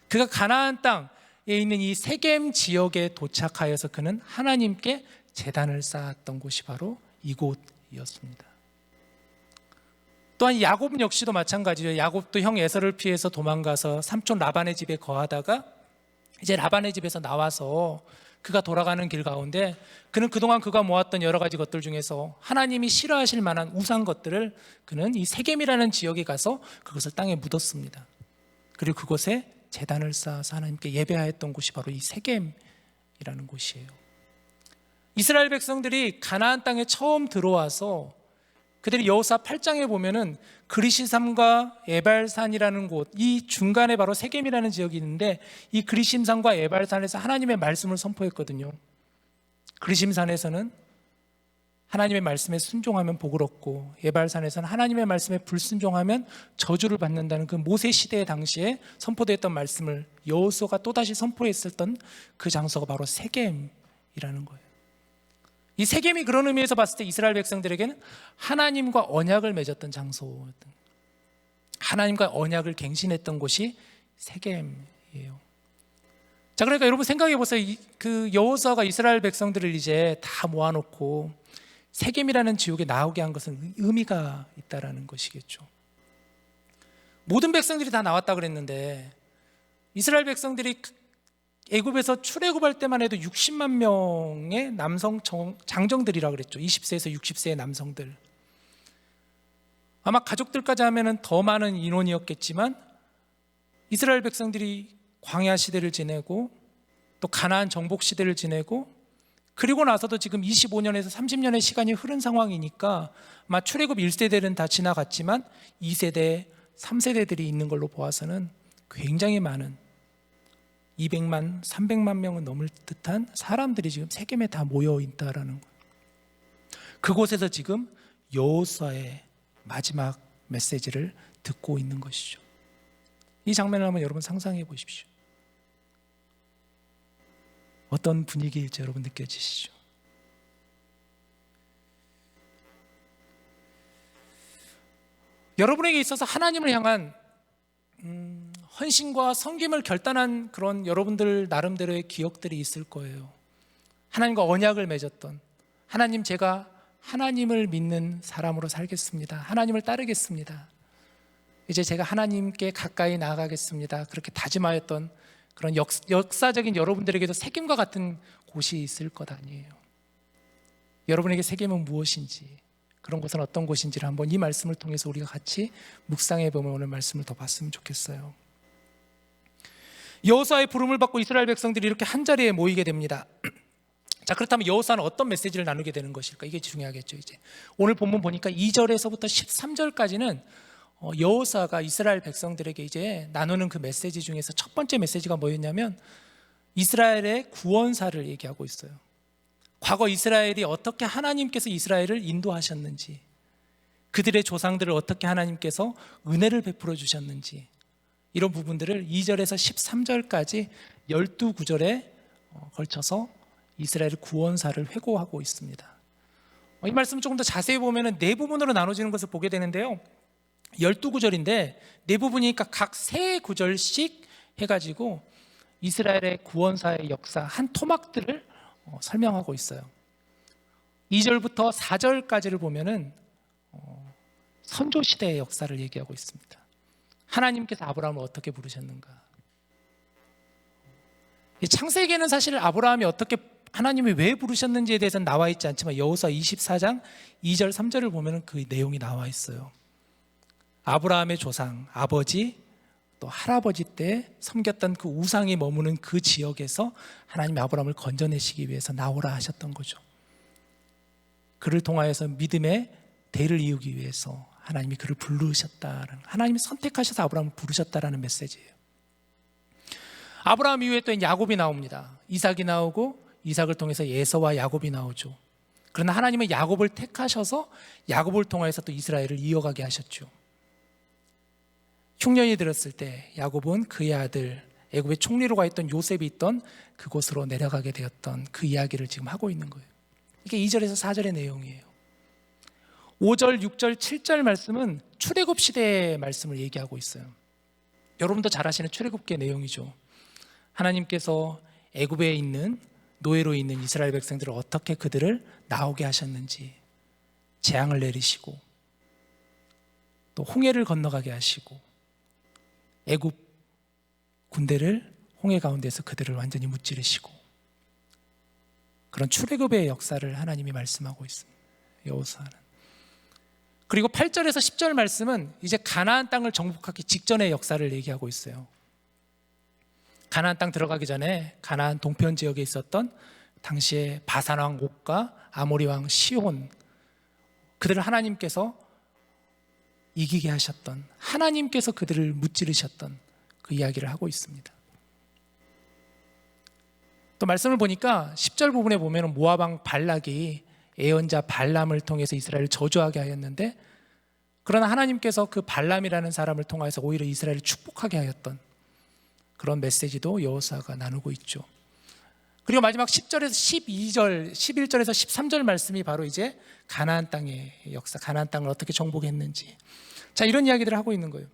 그가 가나안 땅에 있는 이 세겜 지역에 도착하여서 그는 하나님께 제단을 쌓았던 곳이 바로 이곳이었습니다. 또한 야곱 역시도 마찬가지죠. 야곱도 형 에서를 피해서 도망가서 삼촌 라반의 집에 거하다가 이제 라반의 집에서 나와서 그가 돌아가는 길 가운데 그는 그동안 그가 모았던 여러 가지 것들 중에서 하나님이 싫어하실 만한 우상 것들을 그는 이 세겜이라는 지역에 가서 그것을 땅에 묻었습니다. 그리고 그곳에 제단을 쌓아서 하나님께 예배하였던 곳이 바로 이 세겜이라는 곳이에요. 이스라엘 백성들이 가나안 땅에 처음 들어와서 그들이 여호수아 8장에 보면은 그리심산과 에발산이라는 곳, 이 중간에 바로 세겜이라는 지역이 있는데 이 그리심산과 에발산에서 하나님의 말씀을 선포했거든요. 그리심산에서는 하나님의 말씀에 순종하면 복을 얻고, 에발산에서는 하나님의 말씀에 불순종하면 저주를 받는다는 그 모세 시대 당시에 선포되었던 말씀을 여호수아가 또다시 선포했었던 그 장소가 바로 세겜이라는 거예요. 이 세겜이 그런 의미에서 봤을 때 이스라엘 백성들에게는 하나님과 언약을 맺었던 장소였던, 하나님과 언약을 갱신했던 곳이 세겜이에요. 자, 그러니까 여러분 생각해 보세요. 그 여호수아가 이스라엘 백성들을 이제 다 모아놓고 세겜이라는 지역에 나오게 한 것은 의미가 있다라는 것이겠죠. 모든 백성들이 다 나왔다 그랬는데 이스라엘 백성들이 애굽에서 출애굽할 때만 해도 60만 명의 남성 장정들이라고 그랬죠. 20세에서 60세의 남성들. 아마 가족들까지 하면은 더 많은 인원이었겠지만 이스라엘 백성들이 광야 시대를 지내고 또 가나안 정복 시대를 지내고 그리고 나서도 지금 25년에서 30년의 시간이 흐른 상황이니까 아마 출애굽 1세대는 다 지나갔지만 2세대, 3세대들이 있는 걸로 보아서는 굉장히 많은 200만, 300만 명은 넘을 듯한 사람들이 지금 세겜에 다 모여 있다라는 거예요. 그곳에서 지금 여호수아의 마지막 메시지를 듣고 있는 것이죠. 이 장면을 한번 여러분 상상해 보십시오. 어떤 분위기일지 여러분 느껴지시죠? 여러분에게 있어서 하나님을 향한 헌신과 섬김을 결단한 그런 여러분들 나름대로의 기억들이 있을 거예요. 하나님과 언약을 맺었던, 하나님, 제가 하나님을 믿는 사람으로 살겠습니다. 하나님을 따르겠습니다. 이제 제가 하나님께 가까이 나아가겠습니다. 그렇게 다짐하였던 그런 역사적인 여러분들에게도 세겜과 같은 곳이 있을 것 아니에요. 여러분에게 세겜은 무엇인지, 그런 곳은 어떤 곳인지를 한번 이 말씀을 통해서 우리가 같이 묵상해 보면 오늘 말씀을 더 봤으면 좋겠어요. 여호수아의 부름을 받고 이스라엘 백성들이 이렇게 한자리에 모이게 됩니다. 자, 그렇다면 여호수아는 어떤 메시지를 나누게 되는 것일까? 이게 중요하겠죠. 이제 오늘 본문 보니까 2절에서부터 13절까지는 여호수아가 이스라엘 백성들에게 이제 나누는 그 메시지 중에서 첫 번째 메시지가 뭐였냐면 이스라엘의 구원사를 얘기하고 있어요. 과거 이스라엘이 어떻게 하나님께서 이스라엘을 인도하셨는지, 그들의 조상들을 어떻게 하나님께서 은혜를 베풀어 주셨는지, 이런 부분들을 2절에서 13절까지 12구절에 걸쳐서 이스라엘 구원사를 회고하고 있습니다. 이 말씀을 조금 더 자세히 보면 네 부분으로 나눠지는 것을 보게 되는데요, 12구절인데 네 부분이니까 각 3구절씩 해가지고 이스라엘의 구원사의 역사 한 토막들을 설명하고 있어요. 2절부터 4절까지를 보면은 선조 시대의 역사를 얘기하고 있습니다. 하나님께서 아브라함을 어떻게 부르셨는가. 창세기에는 사실 아브라함이 어떻게, 하나님이 왜 부르셨는지에 대해서는 나와 있지 않지만 여호수아 24장 2절 3절을 보면 그 내용이 나와 있어요. 아브라함의 조상, 아버지 또 할아버지 때 섬겼던 그 우상이 머무는 그 지역에서 하나님이 아브라함을 건져내시기 위해서 나오라 하셨던 거죠. 그를 통하여서 믿음의 대를 이루기 위해서 하나님이 그를 부르셨다라는, 하나님이 선택하셔서 아브라함을 부르셨다라는 메시지예요. 아브라함 이후에 또 야곱이 나옵니다. 이삭이 나오고 이삭을 통해서 에서와 야곱이 나오죠. 그러나 하나님은 야곱을 택하셔서 야곱을 통해서 또 이스라엘을 이어가게 하셨죠. 흉년이 들었을 때 야곱은 그의 아들, 애굽의 총리로 가 있던 요셉이 있던 그곳으로 내려가게 되었던 그 이야기를 지금 하고 있는 거예요. 이게 2절에서 4절의 내용이에요. 5절, 6절, 7절 말씀은 출애굽 시대의 말씀을 얘기하고 있어요. 여러분도 잘 아시는 출애굽기의 내용이죠. 하나님께서 애굽에 있는 노예로 있는 이스라엘 백성들을 어떻게 그들을 나오게 하셨는지, 재앙을 내리시고 또 홍해를 건너가게 하시고 애굽 군대를 홍해 가운데서 그들을 완전히 무찌르시고, 그런 출애굽의 역사를 하나님이 말씀하고 있습니다. 여호수아는. 그리고 8절에서 10절 말씀은 이제 가나안 땅을 정복하기 직전의 역사를 얘기하고 있어요. 가나안 땅 들어가기 전에 가나안 동편 지역에 있었던 당시에 바산 왕 옥과 아모리 왕 시혼, 그들을 하나님께서 이기게 하셨던, 하나님께서 그들을 무찌르셨던 그 이야기를 하고 있습니다. 또 말씀을 보니까 10절 부분에 보면 모압 왕 발락이 예언자 발람을 통해서 이스라엘을 저주하게 하였는데, 그러나 하나님께서 그 발람이라는 사람을 통해서 오히려 이스라엘을 축복하게 하였던 그런 메시지도 여호수아가 나누고 있죠. 그리고 마지막 10절에서 12절, 11절에서 13절 말씀이 바로 이제 가나안 땅의 역사, 가나안 땅을 어떻게 정복했는지, 자, 이런 이야기들을 하고 있는 거예요.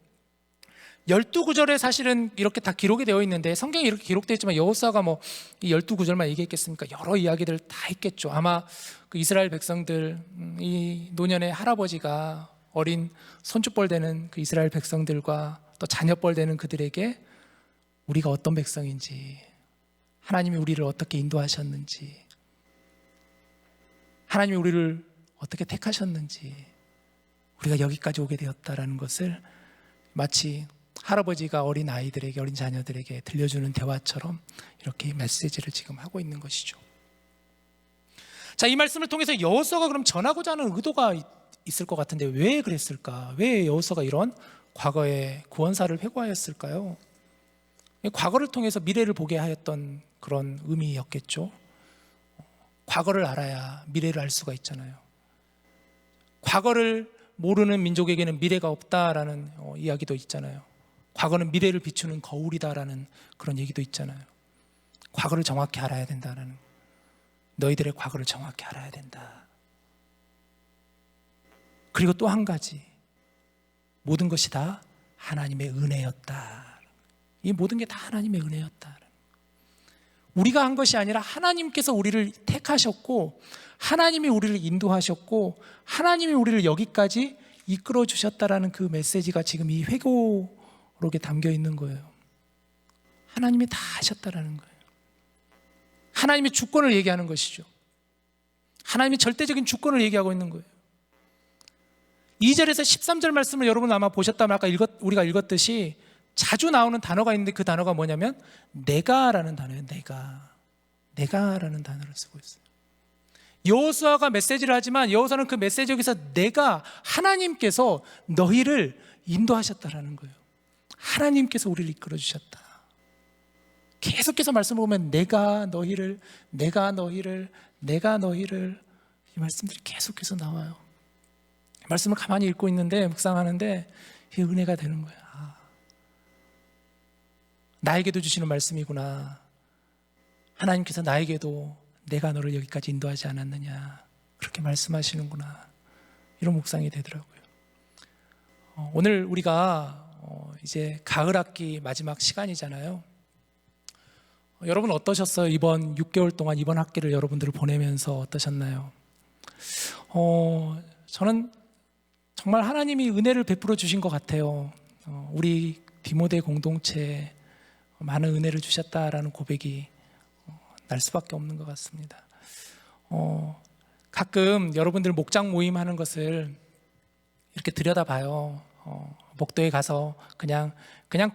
12구절에 사실은 이렇게 다 기록이 되어 있는데, 성경에 이렇게 기록되어 있지만 여호수아가 뭐 이 12구절만 얘기했겠습니까? 여러 이야기들 다 했겠죠. 아마 그 이스라엘 백성들, 이 노년의 할아버지가 어린 손주뻘 되는 그 이스라엘 백성들과 또 자녀뻘 되는 그들에게 우리가 어떤 백성인지, 하나님이 우리를 어떻게 인도하셨는지, 하나님이 우리를 어떻게 택하셨는지, 우리가 여기까지 오게 되었다라는 것을 마치 할아버지가 어린 아이들에게, 어린 자녀들에게 들려주는 대화처럼 이렇게 메시지를 지금 하고 있는 것이죠. 자, 이 말씀을 통해서 여호수아가 그럼 전하고자 하는 의도가 있을 것 같은데 왜 그랬을까? 왜 여호수아가 이런 과거의 구원사를 회고하였을까요? 과거를 통해서 미래를 보게 하였던 그런 의미였겠죠. 과거를 알아야 미래를 알 수가 있잖아요. 과거를 모르는 민족에게는 미래가 없다라는 이야기도 있잖아요. 과거는 미래를 비추는 거울이다라는 그런 얘기도 있잖아요. 과거를 정확히 알아야 된다라는, 너희들의 과거를 정확히 알아야 된다. 그리고 또 한 가지, 모든 것이 다 하나님의 은혜였다. 이 모든 게 다 하나님의 은혜였다. 우리가 한 것이 아니라 하나님께서 우리를 택하셨고, 하나님이 우리를 인도하셨고, 하나님이 우리를 여기까지 이끌어 주셨다라는 그 메시지가 지금 이 회고록에 담겨 있는 거예요. 하나님이 다 하셨다라는 거예요. 하나님의 주권을 얘기하는 것이죠. 하나님의 절대적인 주권을 얘기하고 있는 거예요. 2절에서 13절 말씀을 여러분 아마 보셨다면 아까 우리가 읽었듯이 자주 나오는 단어가 있는데 그 단어가 뭐냐면 내가라는 단어예요. 내가라는 단어를 쓰고 있어요. 여호수아가 메시지를 하지만 여호수아는 그 메시지 여기서 내가, 하나님께서 너희를 인도하셨다라는 거예요. 하나님께서 우리를 이끌어 주셨다. 계속해서 말씀을 보면 내가 너희를 이 말씀들이 계속해서 나와요. 말씀을 가만히 읽고 있는데, 묵상하는데 이 은혜가 되는 거예요. 나에게도 주시는 말씀이구나. 하나님께서 나에게도 내가 너를 여기까지 인도하지 않았느냐, 그렇게 말씀하시는구나, 이런 묵상이 되더라고요. 오늘 우리가 이제 가을 학기 마지막 시간이잖아요. 여러분 어떠셨어요? 이번 6개월 동안 이번 학기를 여러분들을 보내면서 어떠셨나요? 저는 정말 하나님이 은혜를 베풀어 주신 것 같아요. 우리 디모데 공동체에 많은 은혜를 주셨다라는 고백이 날 수밖에 없는 것 같습니다. 가끔 여러분들 목장 모임 하는 것을 이렇게 들여다봐요. 목도에 가서 그냥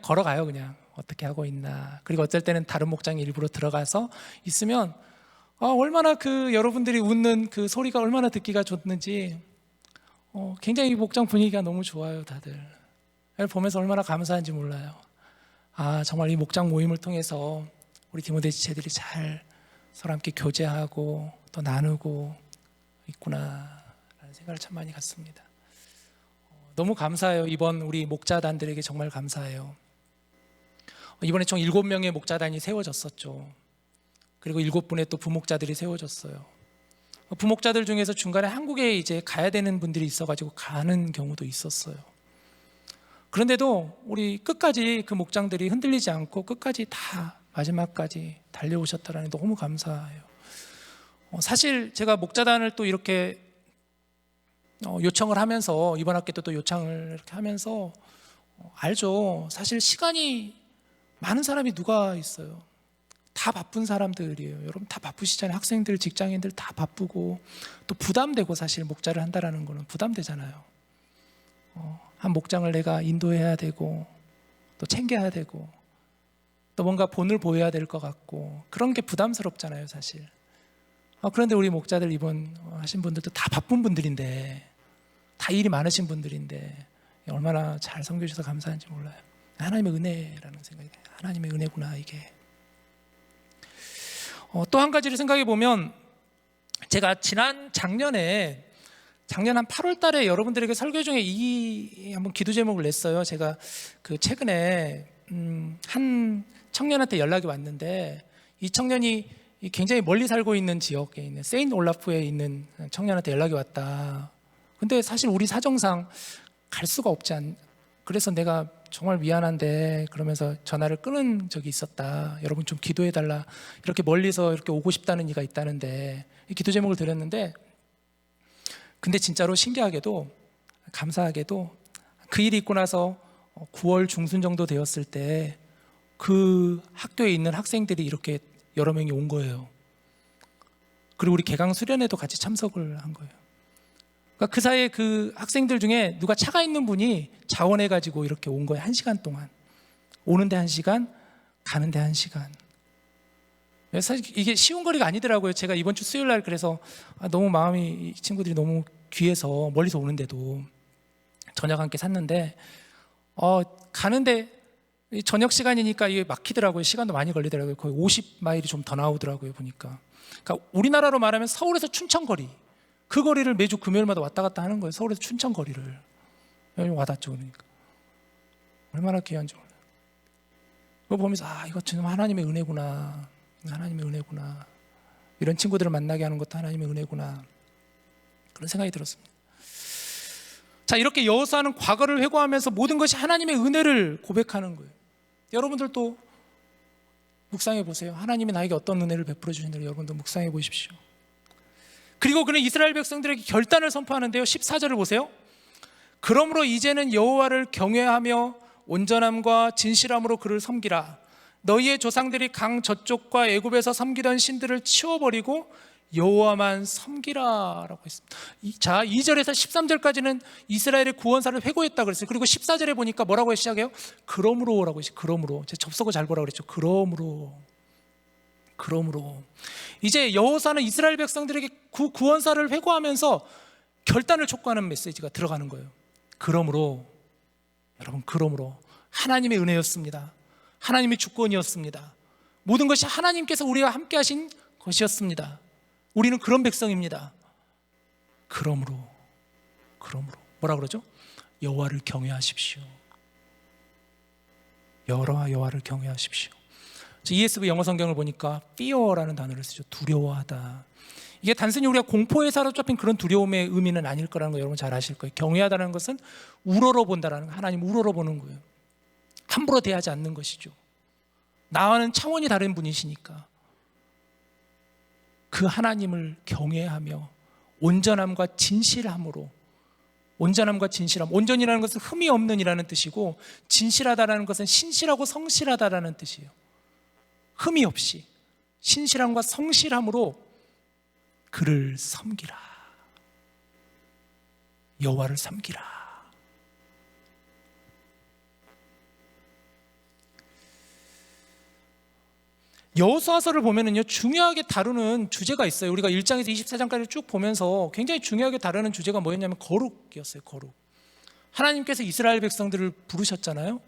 걸어가요. 그냥 어떻게 하고 있나. 그리고 어쩔 때는 다른 목장에 일부러 들어가서 있으면 얼마나 그 여러분들이 웃는 그 소리가 얼마나 듣기가 좋는지, 굉장히 목장 분위기가 너무 좋아요. 다들 보면서 얼마나 감사한지 몰라요. 정말 이 목장 모임을 통해서 우리 디모데 지체들이 잘 서로 함께 교제하고 또 나누고 있구나 라는 생각을 참 많이 갖습니다. 너무 감사해요. 이번 우리 목자단들에게 정말 감사해요. 이번에 총 7명의 목자단이 세워졌었죠. 그리고 7분의 또 부목자들이 세워졌어요. 부목자들 중에서 중간에 한국에 이제 가야 되는 분들이 있어가지고 가는 경우도 있었어요. 그런데도 우리 끝까지 그 목장들이 흔들리지 않고 끝까지 다 마지막까지 달려오셨다라니 너무 감사해요. 사실 제가 목자단을 또 이렇게 요청을 하면서 이번 학기 또 요청을 이렇게 하면서 알죠. 사실 시간이 많은 사람이 누가 있어요. 다 바쁜 사람들이에요. 여러분 다 바쁘시잖아요. 학생들, 직장인들 다 바쁘고 또 부담되고 사실 목자를 한다라는 거는 부담되잖아요. 한 목장을 내가 인도해야 되고 또 챙겨야 되고 또 뭔가 본을 보여야 될 것 같고 그런 게 부담스럽잖아요, 사실. 그런데 우리 목자들 이번 하신 분들도 다 바쁜 분들인데 다 일이 많으신 분들인데 얼마나 잘 섬겨주셔서 감사한지 몰라요. 하나님의 은혜라는 생각이 돼요. 하나님의 은혜구나 이게. 또 한 가지를 생각해 보면 제가 작년에 한 8월 달에 여러분들에게 설교 중에 이 한번 기도 제목을 냈어요. 제가 그 최근에 한 청년한테 연락이 왔는데 이 청년이 굉장히 멀리 살고 있는 지역에 있는 세인트 올라프에 있는 청년한테 연락이 왔다. 근데 사실 우리 사정상 갈 수가 없지 않. 그래서 내가 정말 미안한데 그러면서 전화를 끊은 적이 있었다. 여러분 좀 기도해달라. 이렇게 멀리서 이렇게 오고 싶다는 이가 있다는데 이 기도 제목을 드렸는데 근데 진짜로 신기하게도 감사하게도 그 일이 있고 나서 9월 중순 정도 되었을 때 그 학교에 있는 학생들이 이렇게 여러 명이 온 거예요. 그리고 우리 개강 수련회도 같이 참석을 한 거예요. 그러니까 그 사이에 그 학생들 중에 누가 차가 있는 분이 자원해가지고 이렇게 온 거예요. 1시간 동안. 오는데 1시간, 가는데 1시간. 사실 이게 쉬운 거리가 아니더라고요. 제가 이번 주 수요일 날 그래서 너무 마음이 이 친구들이 너무 귀해서 멀리서 오는데도 저녁 함께 샀는데 가는데 저녁 시간이니까 이게 막히더라고요. 시간도 많이 걸리더라고요. 거의 50마일이 좀 더 나오더라고요. 보니까. 그러니까 우리나라로 말하면 서울에서 춘천 거리. 그 거리를 매주 금요일마다 왔다 갔다 하는 거예요. 서울에서 춘천 거리를. 여기 와닿죠. 그러니까. 얼마나 귀한지 몰라요. 그거 보면서 이거 정말 하나님의 은혜구나. 하나님의 은혜구나. 이런 친구들을 만나게 하는 것도 하나님의 은혜구나. 그런 생각이 들었습니다. 자, 이렇게 여호수아는 과거를 회고하면서 모든 것이 하나님의 은혜를 고백하는 거예요. 여러분들도 묵상해 보세요. 하나님이 나에게 어떤 은혜를 베풀어 주시는지 여러분도 묵상해 보십시오. 그리고 그는 이스라엘 백성들에게 결단을 선포하는데요. 14절을 보세요. 그러므로 이제는 여호와를 경외하며 온전함과 진실함으로 그를 섬기라. 너희의 조상들이 강 저쪽과 애굽에서 섬기던 신들을 치워버리고 여호와만 섬기라라고 했습니다. 자, 2절에서 13절까지는 이스라엘의 구원사를 회고했다고 그랬어요. 그리고 14절에 보니까 뭐라고 시작해요? 그러므로라고 했어요. 그러므로. 제 접속어 잘 보라고 그랬죠. 그러므로. 이제 여호수아는 이스라엘 백성들에게 구원사를 회고하면서 결단을 촉구하는 메시지가 들어가는 거예요. 그러므로 여러분, 그러므로 하나님의 은혜였습니다. 하나님의 주권이었습니다. 모든 것이 하나님께서 우리와 함께 하신 것이었습니다. 우리는 그런 백성입니다. 그러므로 뭐라 그러죠? 여호와를 경외하십시오. 여호와를 경외하십시오. ESV 영어 성경을 보니까 fear라는 단어를 쓰죠. 두려워하다. 이게 단순히 우리가 공포에 사로잡힌 그런 두려움의 의미는 아닐 거라는 거 여러분 잘 아실 거예요. 경외하다는 것은 우러러 본다라는 거, 하나님 우러러 보는 거예요. 함부로 대하지 않는 것이죠. 나와는 차원이 다른 분이시니까 그 하나님을 경외하며 온전함과 진실함으로, 온전함과 진실함, 온전이라는 것은 흠이 없는 이라는 뜻이고 진실하다라는 것은 신실하고 성실하다라는 뜻이에요. 흠이 없이 신실함과 성실함으로 그를 섬기라. 여호와를 섬기라. 여호수아서를 보면은요, 중요하게 다루는 주제가 있어요. 우리가 1장에서 24장까지 쭉 보면서 굉장히 중요하게 다루는 주제가 뭐였냐면 거룩이었어요. 거룩. 하나님께서 이스라엘 백성들을 부르셨잖아요.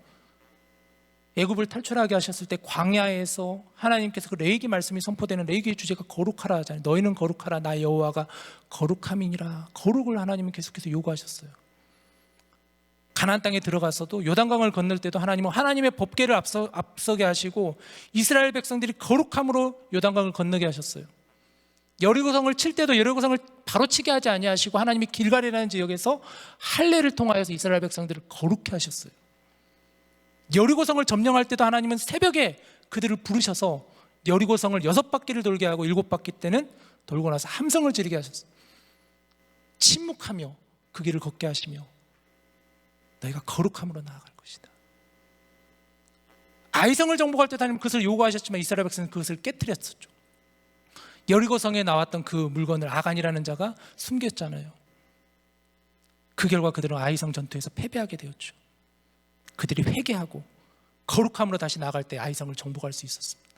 애굽을 탈출하게 하셨을 때 광야에서 하나님께서 그 레위기 말씀이 선포되는 레위기의 주제가 거룩하라 하잖아요. 너희는 거룩하라, 나 여호와가 거룩함이니라. 거룩을 하나님은 계속해서 요구하셨어요. 가나안 땅에 들어가서도 요단강을 건널 때도 하나님은 하나님의 법궤를 앞서게 하시고 이스라엘 백성들이 거룩함으로 요단강을 건너게 하셨어요. 여리고성을 칠 때도 여리고성을 바로 치게 하지 아니하시고 하나님이 길갈이라는 지역에서 할례를 통하여서 이스라엘 백성들을 거룩해 하셨어요. 여리고성을 점령할 때도 하나님은 새벽에 그들을 부르셔서 여리고성을 6바퀴를 돌게 하고 7바퀴 때는 돌고 나서 함성을 지르게 하셨어요. 침묵하며 그 길을 걷게 하시며 너희가 거룩함으로 나아갈 것이다. 아이성을 정복할 때 하나님 그것을 요구하셨지만 이스라엘 백성은 그것을 깨뜨렸었죠. 여리고성에 나왔던 그 물건을 아간이라는 자가 숨겼잖아요. 그 결과 그들은 아이성 전투에서 패배하게 되었죠. 그들이 회개하고 거룩함으로 다시 나아갈 때 아이성을 정복할 수 있었습니다.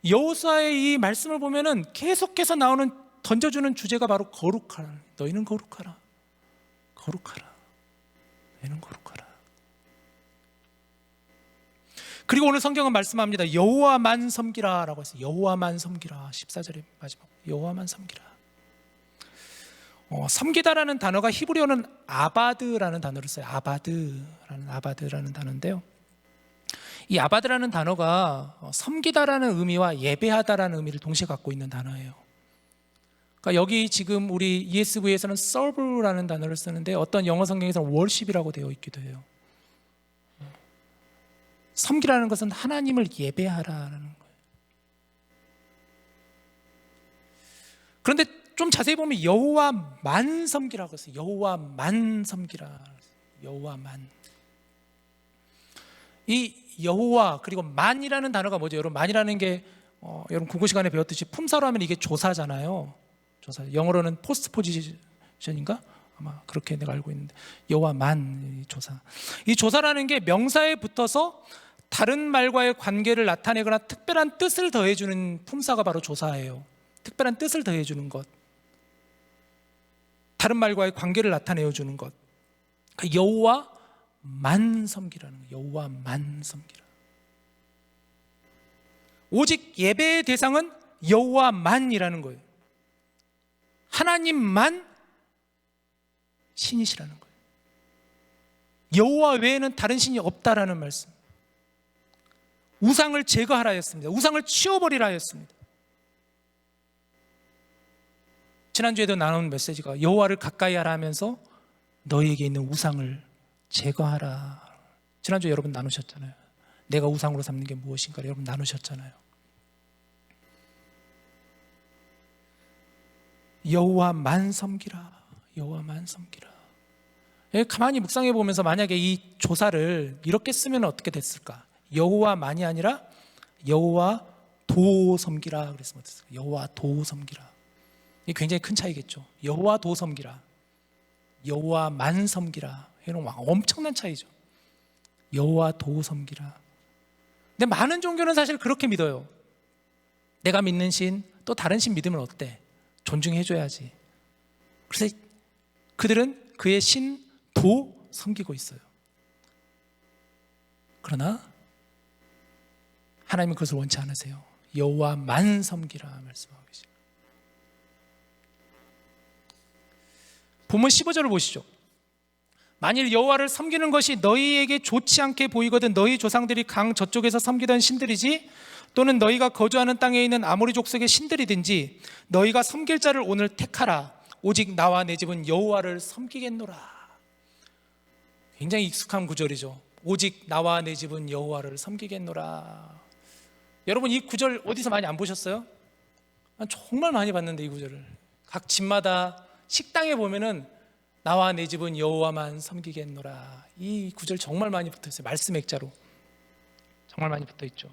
여호수아의 이 말씀을 보면은 계속해서 나오는 던져주는 주제가 바로 거룩하라. 너희는 거룩하라. 거룩하라. 너희는 거룩하라. 그리고 오늘 성경은 말씀합니다. 여호와만 섬기라라고 했어요. 여호와만 섬기라. 14절의 마지막 여호와만 섬기라. 섬기다라는 단어가 히브리어는 아바드라는 단어를 써요. 아바드라는 단어인데요. 이 아바드라는 단어가 섬기다라는 의미와 예배하다라는 의미를 동시에 갖고 있는 단어예요. 그러니까 여기 지금 우리 ESV에서는 serve라는 단어를 쓰는데 어떤 영어 성경에서는 worship이라고 되어 있기도 해요. 섬기라는 것은 하나님을 예배하라는 거예요. 그런데 좀 자세히 보면 여호와만 섬기라고 했어요. 여호와만 섬기라. 여호와만. 이 여호와 그리고 만이라는 단어가 뭐죠? 여러분 만이라는 게 여러분 국어 시간에 배웠듯이 품사로 하면 이게 조사잖아요. 조사. 영어로는 포스트 포지션인가? 아마 그렇게 내가 알고 있는데 여호와만 조사. 이 조사라는 게 명사에 붙어서 다른 말과의 관계를 나타내거나 특별한 뜻을 더해주는 품사가 바로 조사예요. 특별한 뜻을 더해주는 것, 다른 말과의 관계를 나타내어주는 것. 그러니까 여호와만 섬기라는 거예요. 여호와만 섬기라. 오직 예배의 대상은 여호와만이라는 거예요. 하나님만 신이시라는 거예요. 여호와 외에는 다른 신이 없다라는 말씀. 우상을 제거하라 했습니다. 우상을 치워버리라 했습니다. 지난주에도 나눈 메시지가 여호와를 가까이 하라 하면서 너희에게 있는 우상을 제거하라. 지난주에 여러분 나누셨잖아요. 내가 우상으로 삼는 게 무엇인가 여러분 나누셨잖아요. 여호와만 섬기라. 여호와만 섬기라. 가만히 묵상해 보면서 만약에 이 조사를 이렇게 쓰면 어떻게 됐을까? 여호와만이 아니라 여호와 도 섬기라 그랬으면 어땠을까? 여호와 도 섬기라. 이게 굉장히 큰 차이겠죠. 여호와 도 섬기라. 여호와만 섬기라. 이런 엄청난 차이죠. 여호와 도 섬기라. 근데 많은 종교는 사실 그렇게 믿어요. 내가 믿는 신, 또 다른 신 믿으면 어때? 존중해줘야지. 그래서 그들은 그의 신, 도 섬기고 있어요. 그러나 하나님은 그것을 원치 않으세요. 여호와만 섬기라 말씀하고 계십니다. 본문 15절을 보시죠. 만일 여호와를 섬기는 것이 너희에게 좋지 않게 보이거든 너희 조상들이 강 저쪽에서 섬기던 신들이지 또는 너희가 거주하는 땅에 있는 아모리 족속의 신들이든지 너희가 섬길 자를 오늘 택하라. 오직 나와 내 집은 여호와를 섬기겠노라. 굉장히 익숙한 구절이죠. 오직 나와 내 집은 여호와를 섬기겠노라. 여러분 이 구절 어디서 많이 안 보셨어요? 정말 많이 봤는데 이 구절을 각 집마다 식당에 보면은 나와 내 집은 여호와만 섬기겠노라. 이 구절 정말 많이 붙어있어요. 말씀 액자로 정말 많이 붙어있죠.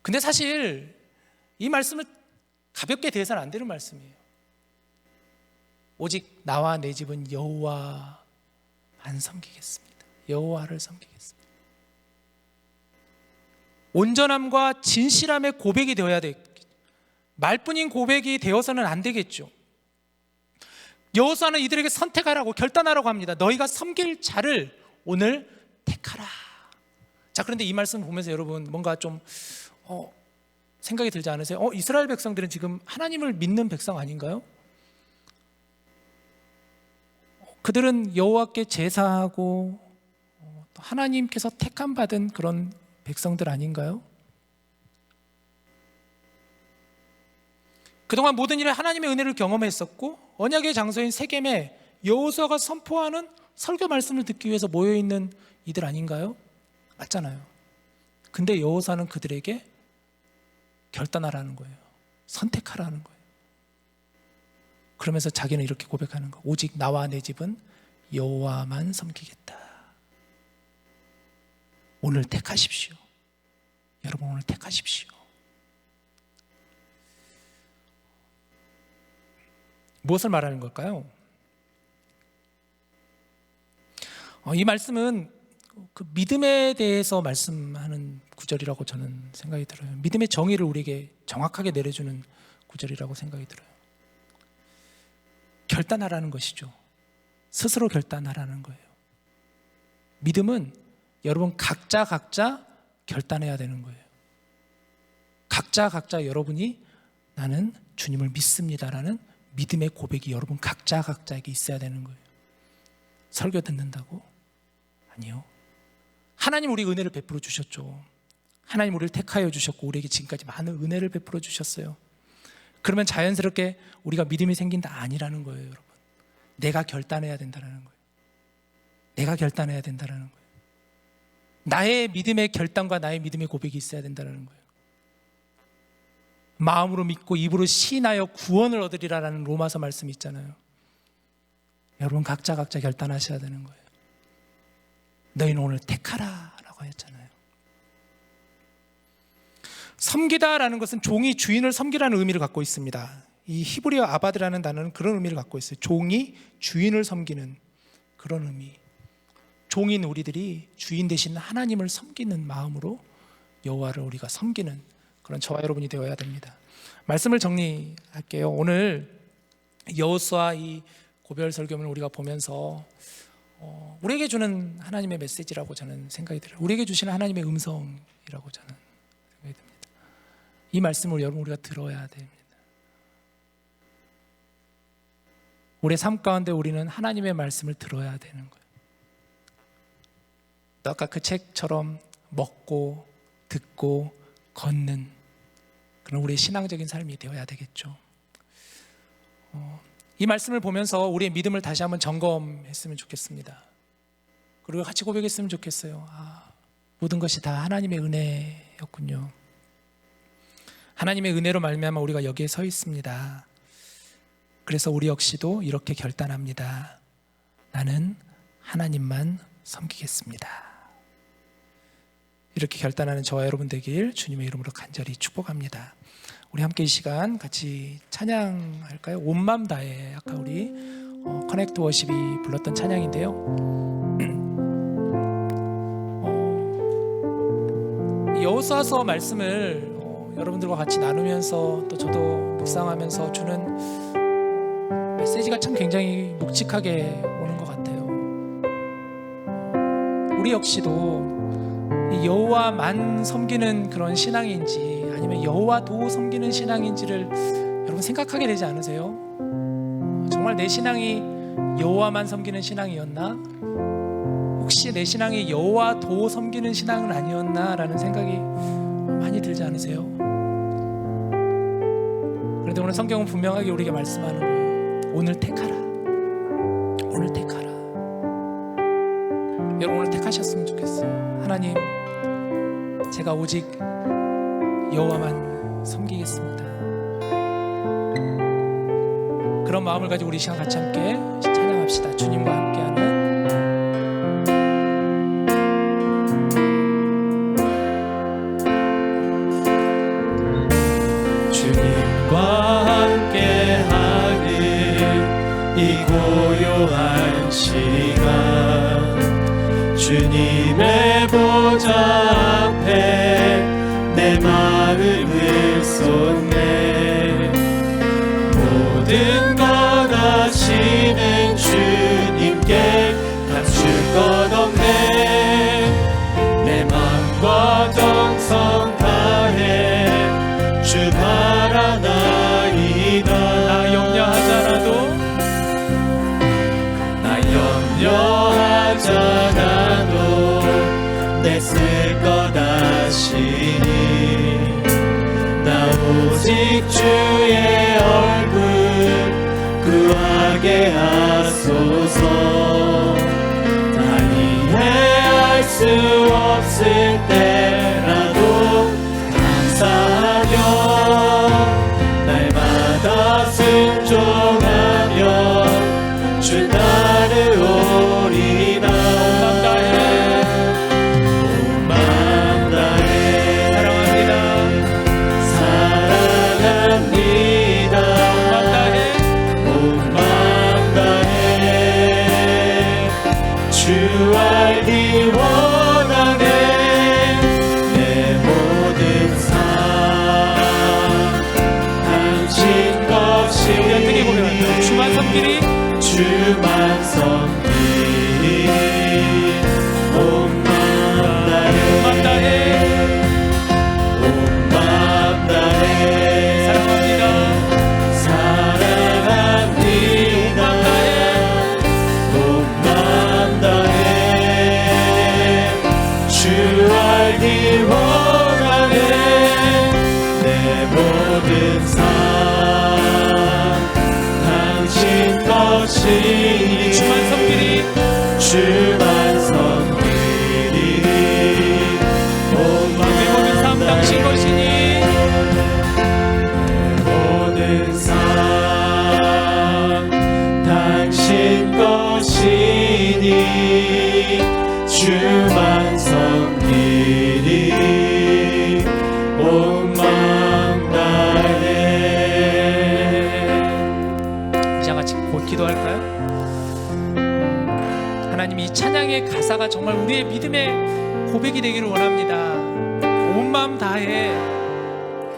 근데 사실 이 말씀을 가볍게 대해서는 안 되는 말씀이에요. 오직 나와 내 집은 여호와만 섬기겠습니다. 여호와를 섬기겠습니다. 온전함과 진실함의 고백이 되어야 되겠죠. 말뿐인 고백이 되어서는 안 되겠죠. 여호수아는 이들에게 선택하라고 결단하라고 합니다. 너희가 섬길 자를 오늘 택하라. 자, 그런데 이 말씀 보면서 여러분 뭔가 좀 생각이 들지 않으세요? 이스라엘 백성들은 지금 하나님을 믿는 백성 아닌가요? 그들은 여호와께 제사하고 또 하나님께서 택함 받은 그런 백성들 아닌가요? 그동안 모든 일에 하나님의 은혜를 경험했었고 언약의 장소인 세겜에 여호수아가 선포하는 설교 말씀을 듣기 위해서 모여있는 이들 아닌가요? 맞잖아요. 근데 여호수아는 그들에게 결단하라는 거예요. 선택하라는 거예요. 그러면서 자기는 이렇게 고백하는 거. 오직 나와 내 집은 여호와만 섬기겠다. 오늘 택하십시오. 여러분 오늘 택하십시오. 무엇을 말하는 걸까요? 이 말씀은 그 믿음에 대해서 말씀하는 구절이라고 저는 생각이 들어요. 믿음의 정의를 우리에게 정확하게 내려주는 구절이라고 생각이 들어요. 결단하라는 것이죠. 스스로 결단하라는 거예요. 믿음은 여러분 각자 결단해야 되는 거예요. 각자 여러분이 나는 주님을 믿습니다라는 믿음의 고백이 여러분 각자에게 있어야 되는 거예요. 설교 듣는다고? 아니요. 하나님 우리 은혜를 베풀어 주셨죠. 하나님 우리를 택하여 주셨고 우리에게 지금까지 많은 은혜를 베풀어 주셨어요. 그러면 자연스럽게 우리가 믿음이 생긴다 아니라는 거예요, 여러분. 내가 결단해야 된다는 거예요. 내가 결단해야 된다는 거예요. 나의 믿음의 결단과 나의 믿음의 고백이 있어야 된다는 거예요. 마음으로 믿고 입으로 시인하여 구원을 얻으리라라는 로마서 말씀이 있잖아요. 여러분 각자 결단하셔야 되는 거예요. 너희는 오늘 택하라 라고 했잖아요. 섬기다라는 것은 종이 주인을 섬기라는 의미를 갖고 있습니다. 이 히브리어 아바드라는 단어는 그런 의미를 갖고 있어요. 종이 주인을 섬기는 그런 의미. 종인 우리들이 주인 되신 하나님을 섬기는 마음으로 여호와를 우리가 섬기는 그런 저와 여러분이 되어야 됩니다. 말씀을 정리할게요. 오늘 여호수아 이 고별 설교문을 우리가 보면서 우리에게 주는 하나님의 메시지라고 저는 생각이 들어요. 우리에게 주시는 하나님의 음성이라고 저는 생각이 듭니다. 이 말씀을 여러분 우리가 들어야 됩니다. 우리의 삶 가운데 우리는 하나님의 말씀을 들어야 되는 거예요. 또 아까 그 책처럼 먹고 듣고 걷는 그런 우리의 신앙적인 삶이 되어야 되겠죠. 이 말씀을 보면서 우리의 믿음을 다시 한번 점검했으면 좋겠습니다. 그리고 같이 고백했으면 좋겠어요. 모든 것이 다 하나님의 은혜였군요. 하나님의 은혜로 말미암아 우리가 여기에 서 있습니다. 그래서 우리 역시도 이렇게 결단합니다. 나는 하나님만 섬기겠습니다. 이렇게 결단하는 저와 여러분 되길 주님의 이름으로 간절히 축복합니다. 우리 함께 이 시간 같이 찬양할까요? 온 맘 다해. 아까 우리 커넥트 워십이 불렀던 찬양인데요. 여호수아서 말씀을 여러분들과 같이 나누면서 또 저도 묵상하면서 주는 메시지가 참 굉장히 묵직하게 오는 것 같아요. 우리 역시도 이 여호와만 섬기는 그런 신앙인지 아니면 여호와도 섬기는 신앙인지를 여러분 생각하게 되지 않으세요? 정말 내 신앙이 여호와만 섬기는 신앙이었나? 혹시 내 신앙이 여호와도 섬기는 신앙은 아니었나? 라는 생각이 많이 들지 않으세요? 그런데 오늘 성경은 분명하게 우리에게 말씀하는 거예요. 오늘 택하라. 오늘 택하라. 여러분 오늘 택하셨으면 좋겠어요. 하나님, 제가 오직 여호와만 섬기겠습니다. 그런 마음을 가지고 우리 이 시간 같이 함께 찬양합시다. 주님과 함께하는 주님과 함께하는 이 고요한 시간 주님의 보좌 앞에 내 마음을 쏟네 모든 것 아시는 주님께 감출 것 없네 내 마음과 정성 다해 주 바라나이다 나 염려하잖아도 나 염려하잖아도 내 쓸 것 아시니 나 오직 주의 구하게 하소서. 다 이해할 수 없을 때라도 감사하며 날마다 순종하며 주 따르오리다. 온 마음 다해 사랑합니다. 온 마음 다해 주 알기 원하네. 내 모든 삶 당신 것이니 주만 섬기리. 주만 섬기리. 온 마음 다해 온 마음 다해 사랑합니다. 온 마음 다해 주 알기 원하네. 내 모든 삶 당신 것이니 주만 섬기리. 주만 섬기리. 온 내 모든 삶 당신 것이니. 모든 삶 당신 것이니 주만 섬기리. 온 마음 다해. 이제 같이 곧 기도할까요? 하나님, 이 찬양의 가사가 정말 우리의 믿음의 고백이 되기를 원합니다. 온 마음 다해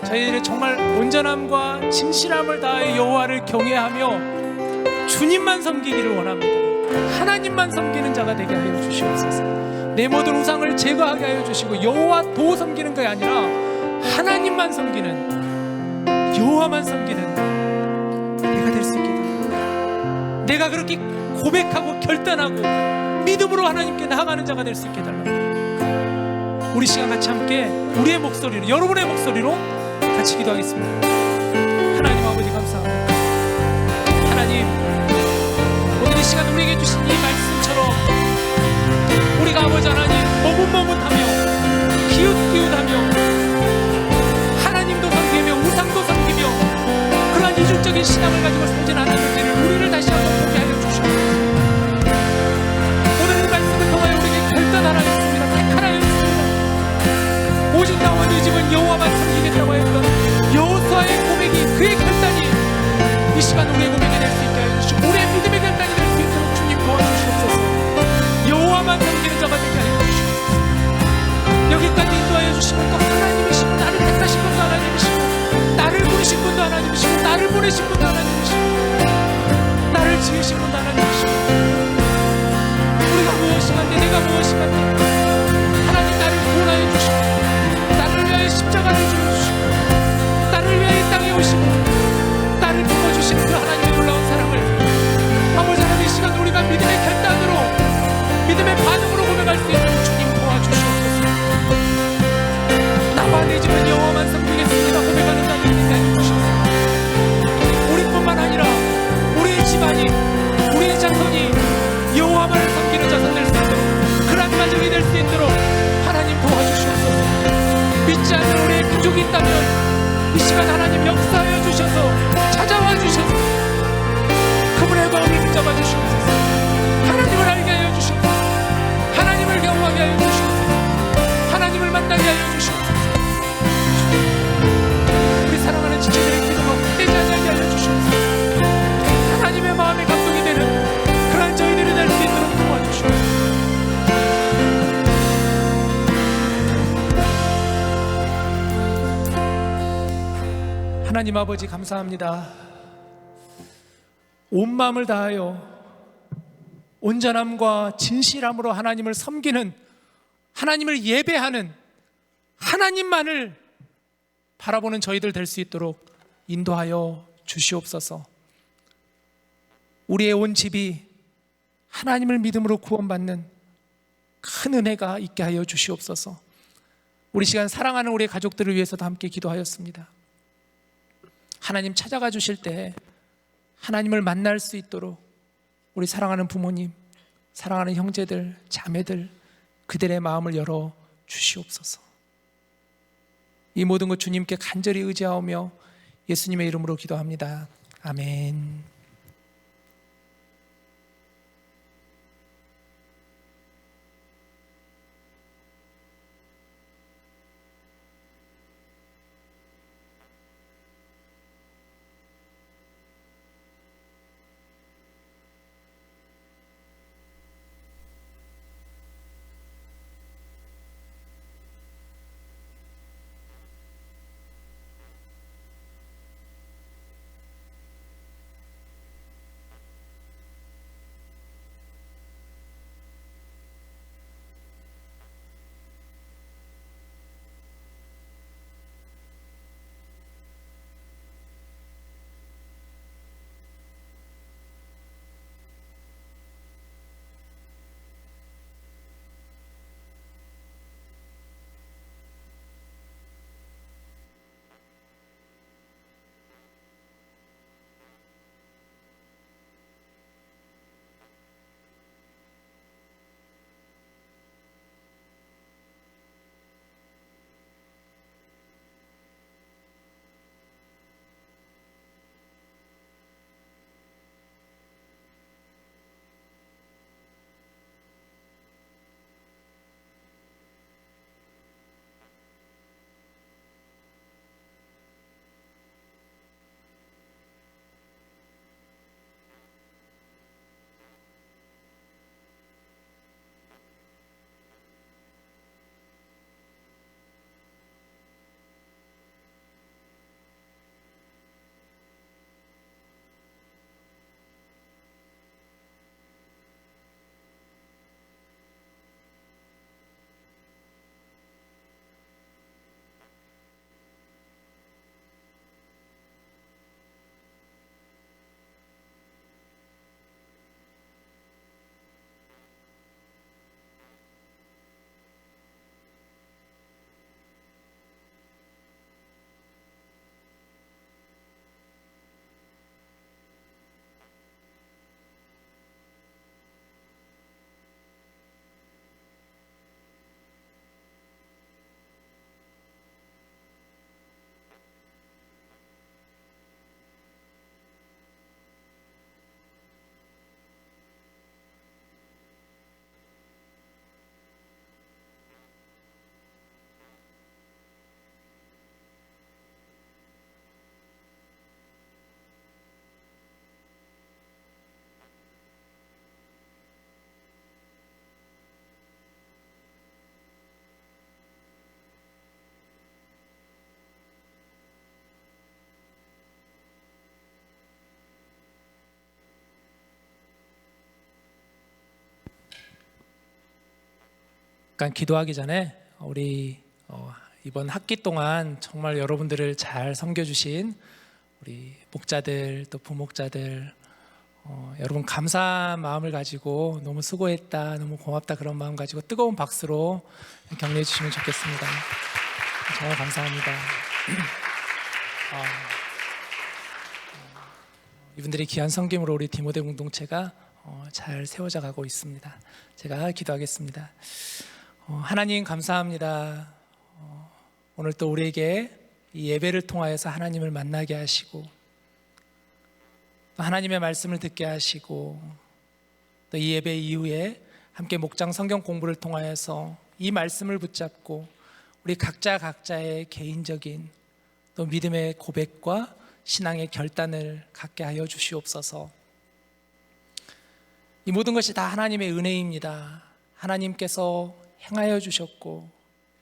저희들의 정말 온전함과 진실함을 다해 여호와를 경외하며 주님만 섬기기를 원합니다. 하나님만 섬기는 자가 되게 하여 주시옵소서. 내 모든 우상을 제거하게 하여 주시고 여호와 도 섬기는 것이 아니라 하나님만 섬기는, 여호와만 섬기는 내가 될 수 있게 됩니다. 내가 그렇게 고백하고 결단하고 믿음으로 하나님께 나아가는 자가 될 수 있게 달랍니다. 우리 시간 같이 함께 우리의 목소리로, 여러분의 목소리로 같이 기도하겠습니다. 하나님 아버지 감사합니다. 하나님, 오늘 이 시간 우리에게 주신 이 말씀처럼 우리가 아버지 하나님 머뭇머뭇하며 기웃기웃하며 하나님도 섬기며 우상도 섬기며 그러한 이중적인 신앙을 가지고 살지 않았는지를 우리를 다시 한번 보게 하여 주시옵소서. 오늘 이 말씀을 통하여 우리에게 결단하라 했습니다. 택하라 했습니다. 오직 나와 네 집은 여호와만 섬기겠다고 했던 여호수아의 고백이, 그의 결단이 이 시간 우리의 고백이 될 수 있게 하여 주시고 우리의 믿음의 결단이 될 수 있도록 주님 도와주시옵소서. 여호와만 섬기는 자가 되게 하여 주시옵소서. 여기까지 인도하여 주시고 또 하나님이시고 나를 택하신 분도 하나님이시고 나를 부르신 분도 하나님이시고 나를 보내신 분도 하나님이시고 나를 지으신 분도 하나님이시고 우리가 무엇이 간데 내가 무엇이 간데 하나님 나를 구원하여 주시고 나를 위하여 십자가를 주시고 나를 위하여 이 땅에 오시고 나를 품어주시는 그 하나님의 놀라운 사랑을 아버지 하나님, 이 시간 우리가 믿음의 결단으로 믿음의 반응으로 고백할 수 있도록 주님 도와주시옵소서. 나와 내 집은 여호와만 섬기겠습니다 고백하는 자들이 되게 하여 주시옵소서. 우리뿐만 아니라 우리의 집안이, 우리의 자손이 여호와만을 섬기는 자손 될 수 있도록, 그런 가정이 될 수 있도록 하나님 도와주시옵소서. 믿지 않는 우리의 가족이 있다면 이 시간 하나님 역사하여 주셔서 찾아와 주셔서 그분의 마음을 붙잡아 주시옵소서. 하나님을 알게 하여 주시옵소서. 하나님을 경험하게 하여 주시옵소서. 하나님을 만나게 하여 주시옵소서. 우리 사랑하는 지체들의 기도가 헛되지 않게 하여 주시옵소서. 하나님의 마음에 감동이 되는 그런 저희들이 될 수 있도록 도와주시옵소서. 하나님 아버지 감사합니다. 온 마음을 다하여 온전함과 진실함으로 하나님을 섬기는, 하나님을 예배하는, 하나님만을 바라보는 저희들 될 수 있도록 인도하여 주시옵소서. 우리의 온 집이 하나님을 믿음으로 구원받는 큰 은혜가 있게 하여 주시옵소서. 우리 시간 사랑하는 우리의 가족들을 위해서도 함께 기도하였습니다. 하나님 찾아가 주실 때 하나님을 만날 수 있도록 우리 사랑하는 부모님, 사랑하는 형제들, 자매들, 그들의 마음을 열어 주시옵소서. 이 모든 것 주님께 간절히 의지하오며 예수님의 이름으로 기도합니다. 아멘. 잠깐 기도하기 전에 우리 이번 학기 동안 정말 여러분들을 잘 섬겨주신 우리 목자들 또 부목자들 여러분 감사한 마음을 가지고 너무 수고했다, 너무 고맙다 그런 마음 가지고 뜨거운 박수로 격려해 주시면 좋겠습니다. 정말 감사합니다. 이분들이 귀한 섬김으로 우리 디모데 공동체가 잘 세워져 가고 있습니다. 제가 기도하겠습니다. 하나님 감사합니다. 오늘 또 우리에게 이 예배를 통하여서 하나님을 만나게 하시고 또 하나님의 말씀을 듣게 하시고 또 이 예배 이후에 함께 목장 성경 공부를 통하여서 이 말씀을 붙잡고 우리 각자의 개인적인 또 믿음의 고백과 신앙의 결단을 갖게 하여 주시옵소서. 이 모든 것이 다 하나님의 은혜입니다. 하나님께서 행하여 주셨고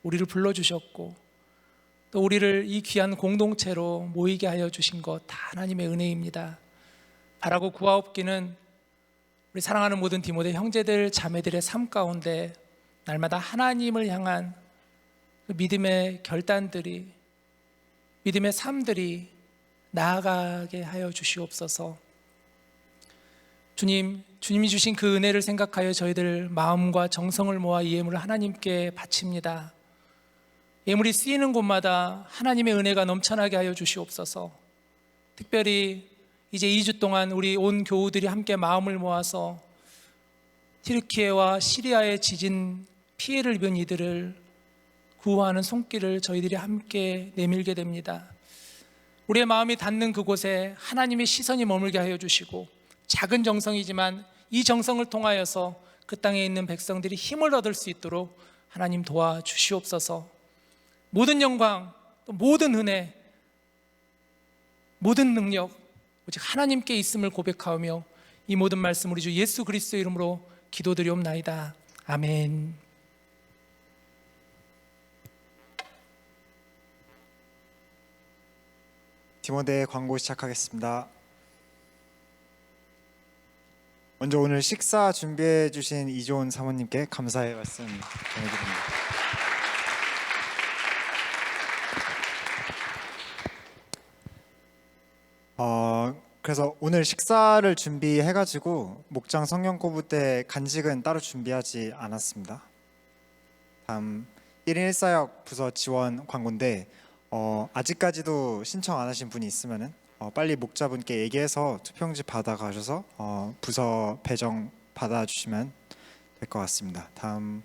우리를 불러주셨고 또 우리를 이 귀한 공동체로 모이게 하여 주신 것 다 하나님의 은혜입니다. 바라고 구하옵기는 우리 사랑하는 모든 디모데 형제들 자매들의 삶 가운데 날마다 하나님을 향한 그 믿음의 결단들이 믿음의 삶들이 나아가게 하여 주시옵소서. 주님이 주신 그 은혜를 생각하여 저희들 마음과 정성을 모아 이 예물을 하나님께 바칩니다. 예물이 쓰이는 곳마다 하나님의 은혜가 넘쳐나게 하여 주시옵소서. 특별히 이제 2주 동안 우리 온 교우들이 함께 마음을 모아서 튀르키예와 시리아의 지진 피해를 입은 이들을 구호하는 손길을 저희들이 함께 내밀게 됩니다. 우리의 마음이 닿는 그곳에 하나님의 시선이 머물게 하여 주시고, 작은 정성이지만 이 정성을 통하여서 그 땅에 있는 백성들이 힘을 얻을 수 있도록 하나님 도와주시옵소서. 모든 영광, 또 모든 은혜, 모든 능력 오직 하나님께 있음을 고백하오며 이 모든 말씀 우리 주 예수 그리스도의 이름으로 기도드리옵나이다. 아멘. 디모데 광고 시작하겠습니다. 먼저 오늘 식사 준비해 주신 이조은 사모님께 감사의 말씀 전해드립니다. 그래서 오늘 식사를 준비해가지고 목장 성경 공부 때 간식은 따로 준비하지 않았습니다. 다음 1인 1사역 부서 지원 광고인데 아직까지도 신청 안 하신 분이 있으면은 빨리 목자분께 얘기해서 투표용지 받아가셔서 부서 배정 받아주시면 될 것 같습니다. 다음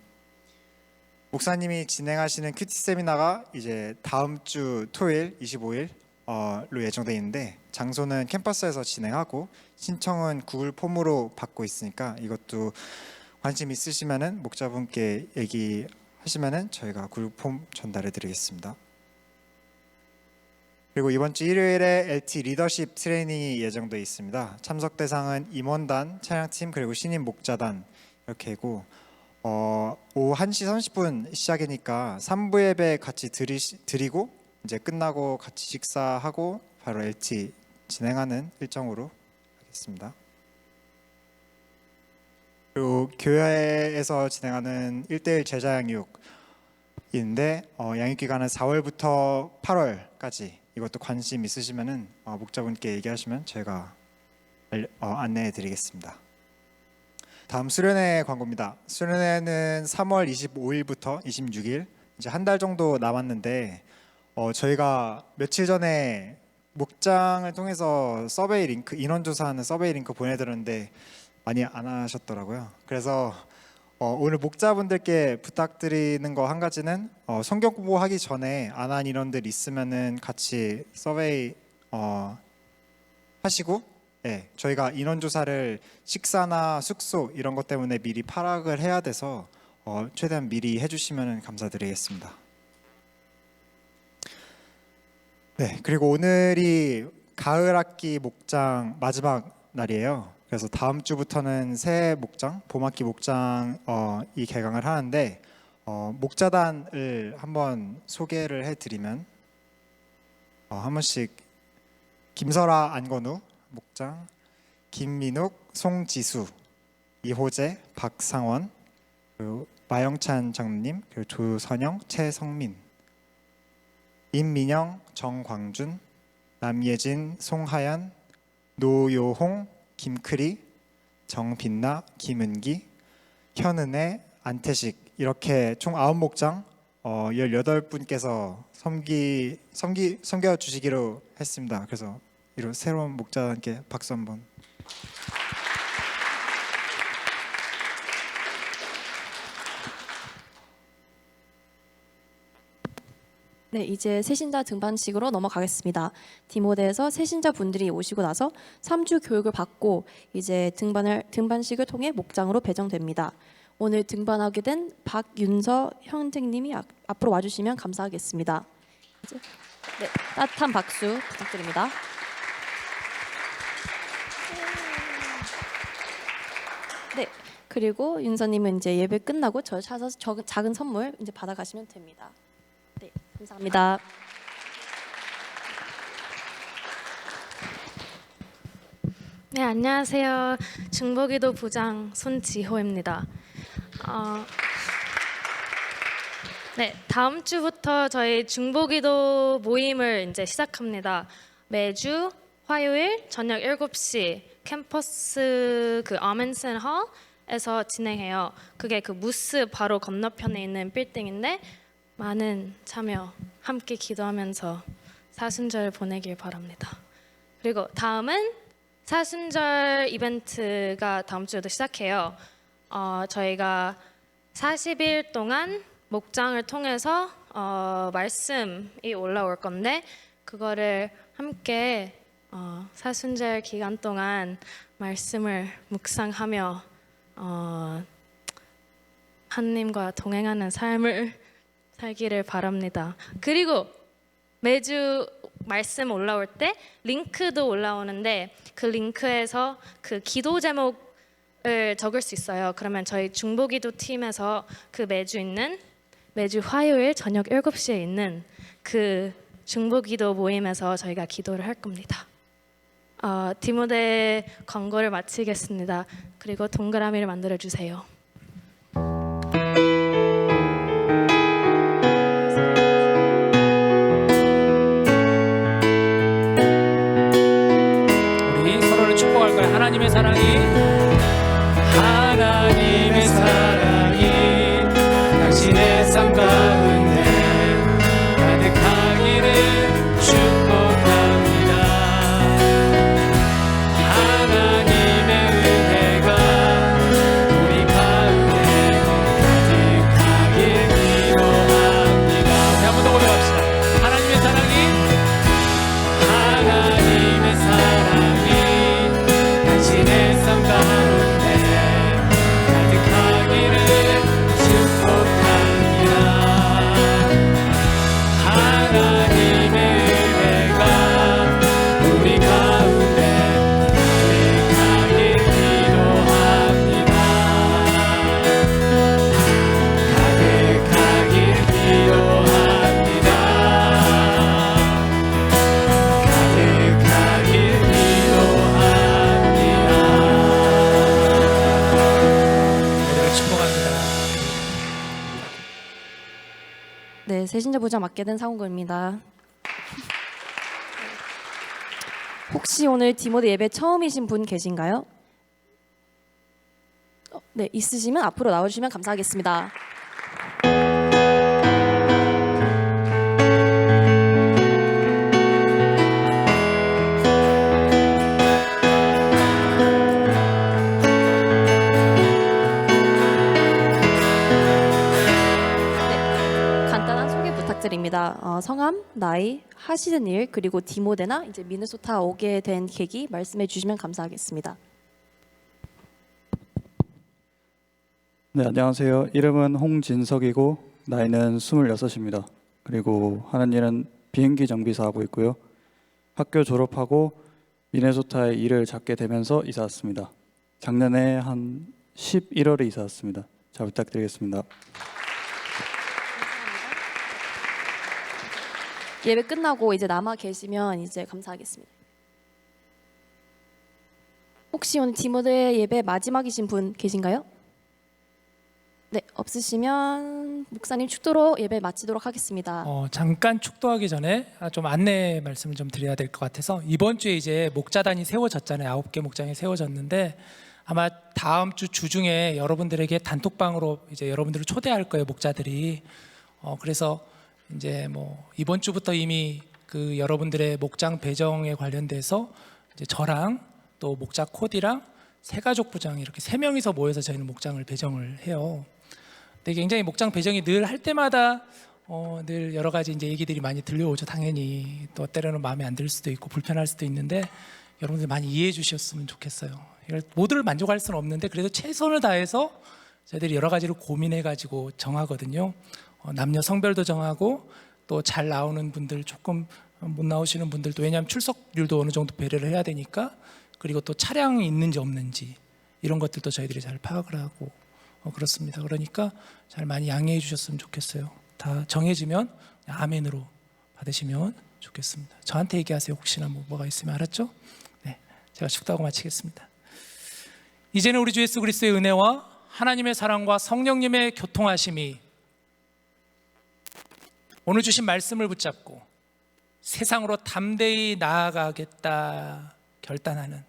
목사님이 진행하시는 큐티 세미나가 이제 다음 주 토요일 25일로 예정돼 있는데 장소는 캠퍼스에서 진행하고 신청은 구글 폼으로 받고 있으니까 이것도 관심 있으시면은 목자분께 얘기하시면은 저희가 구글 폼 전달해 드리겠습니다. 그리고 이번 주 일요일에 LT 리더십 트레이닝이 예정돼 있습니다. 참석 대상은 임원단, 찬양팀 그리고 신임 목자단 이렇게고 오후 1시 30분 시작이니까 3부 예배 같이 드리고 이제 끝나고 같이 식사하고 바로 LT 진행하는 일정으로 하겠습니다. 그리고 교회에서 진행하는 1:1 제자 양육인데 양육 기간은 4월부터 8월까지. 이것도 관심 있으시면은 목자분께 얘기하시면 저희가 안내해 드리겠습니다. 다음 수련회 광고입니다. 수련회는 3월 25일부터 26일 이제 한 달 정도 남았는데 저희가 며칠 전에 목장을 통해서 서베이 링크 인원조사하는 서베이 링크 보내드렸는데 많이 안 하셨더라고요. 그래서 오늘 목자분들께 부탁드리는 거 한 가지는 성경 공부하기 전에 안 한 인원들 있으면은 같이 서베이 하시고 저희가 인원조사를 식사나 숙소 이런 것 때문에 미리 파악을 해야 돼서 최대한 미리 해주시면 감사드리겠습니다. 네, 그리고 오늘이 가을 학기 목장 마지막 날이에요. 그래서 다음 주부터는 새 목장, 봄학기 목장이 개강을 하는데 목자단을 한번 소개를 해드리면 한 번씩 김설아 안건우 목장, 김민욱, 송지수, 이호재, 박상원, 그리고 마영찬 장로님, 그리고 조선영, 최성민, 임민영, 정광준, 남예진, 송하연, 노요홍, 김크리, 정빛나, 김은기, 현은혜, 안태식 이렇게 총 9목장 18분께서 섬겨 주시기로 했습니다. 그래서 이런 새로운 목자님께 박수 한번. 네, 이제 새신자 등반식으로 넘어가겠습니다. 디모데에서 새신자 분들이 오시고 나서 3주 교육을 받고 이제 등반식을 통해 목장으로 배정됩니다. 오늘 등반하게 된 박윤서 형제님이 앞으로 와주시면 감사하겠습니다. 네, 따뜻한 박수 부탁드립니다. 네, 그리고 윤서님은 이제 예배 끝나고 저 찾아서 작은 선물 이제 받아가시면 됩니다. 네, 감사합니다. 네, 안녕하세요. 중보기도 부장 손지호입니다. 네, 다음 주부터 저희 중보기도 모임을 이제 시작합니다. 매주 화요일 저녁 7시 캠퍼스 그 아멘슨 홀에서 진행해요. 그게 그 무스 바로 건너편에 있는 빌딩인데 많은 참여 함께 기도하면서 사순절 보내길 바랍니다. 그리고 다음은 사순절 이벤트가 다음 주에도 시작해요. 저희가 40일 동안 목장을 통해서 말씀이 올라올 건데 그거를 함께 사순절 기간 동안 말씀을 묵상하며 하나님과 동행하는 삶을 살기를 바랍니다. 그리고 매주 말씀 올라올 때 링크도 올라오는데 그 링크에서 그 기도 제목을 적을 수 있어요. 그러면 저희 중보기도 팀에서 그 매주 화요일 저녁 7시에 있는 그 중보기도 모임에서 저희가 기도를 할 겁니다. 디모데 광고를 마치겠습니다. 그리고 동그라미를 만들어 주세요. 우리 서로를 축복할 거예요. 하나님의 사랑이 당신의 삶 가운데 가득하기를 축복합니다. 하나님의 은혜가 우리 가운데 가득하길 기도합니다. 한 번 더 고백합시다. 하나님의 사랑이 당신의 삶 가운데 가득하기를 축복합니다. 하나님의 은혜가 우리 가운데 가득하길 기도합니다. 가득하길 기도합니다. 가득하길 우리를 축복합니다. 네, 새신자 부장 맡게 된 상훈구입니다. 혹시 오늘 디모데 예배 처음이신 분 계신가요? 네, 있으시면 앞으로 나와주시면 감사하겠습니다. 간단한 소개 부탁드립니다. 성함, 나이, 하시는 일, 그리고 디모데나 이제 미네소타 오게 된 계기 말씀해 주시면 감사하겠습니다. 네, 안녕하세요. 이름은 홍진석이고 나이는 26입니다. 그리고 하는 일은 비행기 정비사 하고 있고요. 학교 졸업하고 미네소타에 일을 찾게 되면서 이사 왔습니다. 작년에 한 11월에 이사 왔습니다. 잘 부탁드리겠습니다. 예배 끝나고 이제 남아 계시면 이제 감사하겠습니다. 혹시 오늘 디모데 예배 마지막이신 분 계신가요? 네, 없으시면 목사님 축도로 예배 마치도록 하겠습니다. 잠깐 축도하기 전에 좀 안내 말씀을 좀 드려야 될 것 같아서 이번 주에 이제 목자단이 세워졌잖아요. 9개 목장이 세워졌는데 아마 다음 주 주중에 여러분들에게 단톡방으로 이제 여러분들을 초대할 거예요. 목자들이. 그래서 이제 뭐 이번 주부터 이미 그 여러분들의 목장 배정에 관련돼서 이제 저랑 또 목자 코디랑 새가족 부장 이렇게 3명이서 모여서 저희는 목장을 배정을 해요. 근데 굉장히 목장 배정이 늘 할 때마다 늘 여러 가지 이제 얘기들이 많이 들려오죠. 당연히 또 때로는 마음에 안 들 수도 있고 불편할 수도 있는데 여러분들 많이 이해해 주셨으면 좋겠어요. 이걸 모두를 만족할 수는 없는데 그래도 최선을 다해서 저희들이 여러 가지를 고민해 가지고 정하거든요. 남녀 성별도 정하고 또 잘 나오는 분들 조금 못 나오시는 분들도 왜냐하면 출석률도 어느 정도 배려를 해야 되니까 그리고 또 차량이 있는지 없는지 이런 것들도 저희들이 잘 파악을 하고 그렇습니다. 그러니까 잘 많이 양해해 주셨으면 좋겠어요. 다 정해지면 아멘으로 받으시면 좋겠습니다. 저한테 얘기하세요. 혹시나 뭐가 있으면. 알았죠? 네, 제가 축도하고 마치겠습니다. 이제는 우리 주 예수 그리스도의 은혜와 하나님의 사랑과 성령님의 교통하심이 오늘 주신 말씀을 붙잡고 세상으로 담대히 나아가겠다 결단하는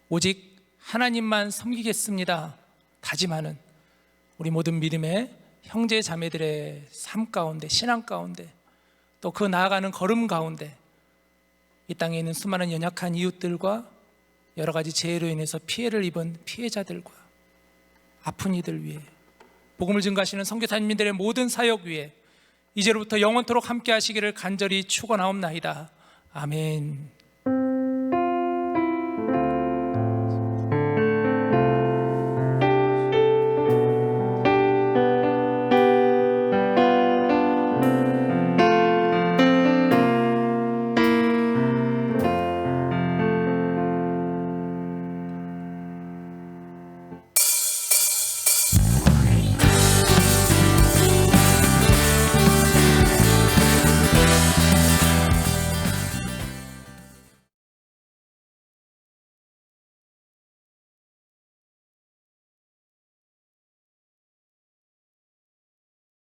오직 하나님만 섬기겠습니다 다짐하는 우리 모든 믿음의 형제 자매들의 삶 가운데 신앙 가운데 또 그 나아가는 걸음 가운데 이 땅에 있는 수많은 연약한 이웃들과 여러 가지 재해로 인해서 피해를 입은 피해자들과 아픈 이들 위해 복음을 증거하시는 선교사님들의 모든 사역 위에 이제로부터 영원토록 함께 하시기를 간절히 축원하옵나이다. 아멘.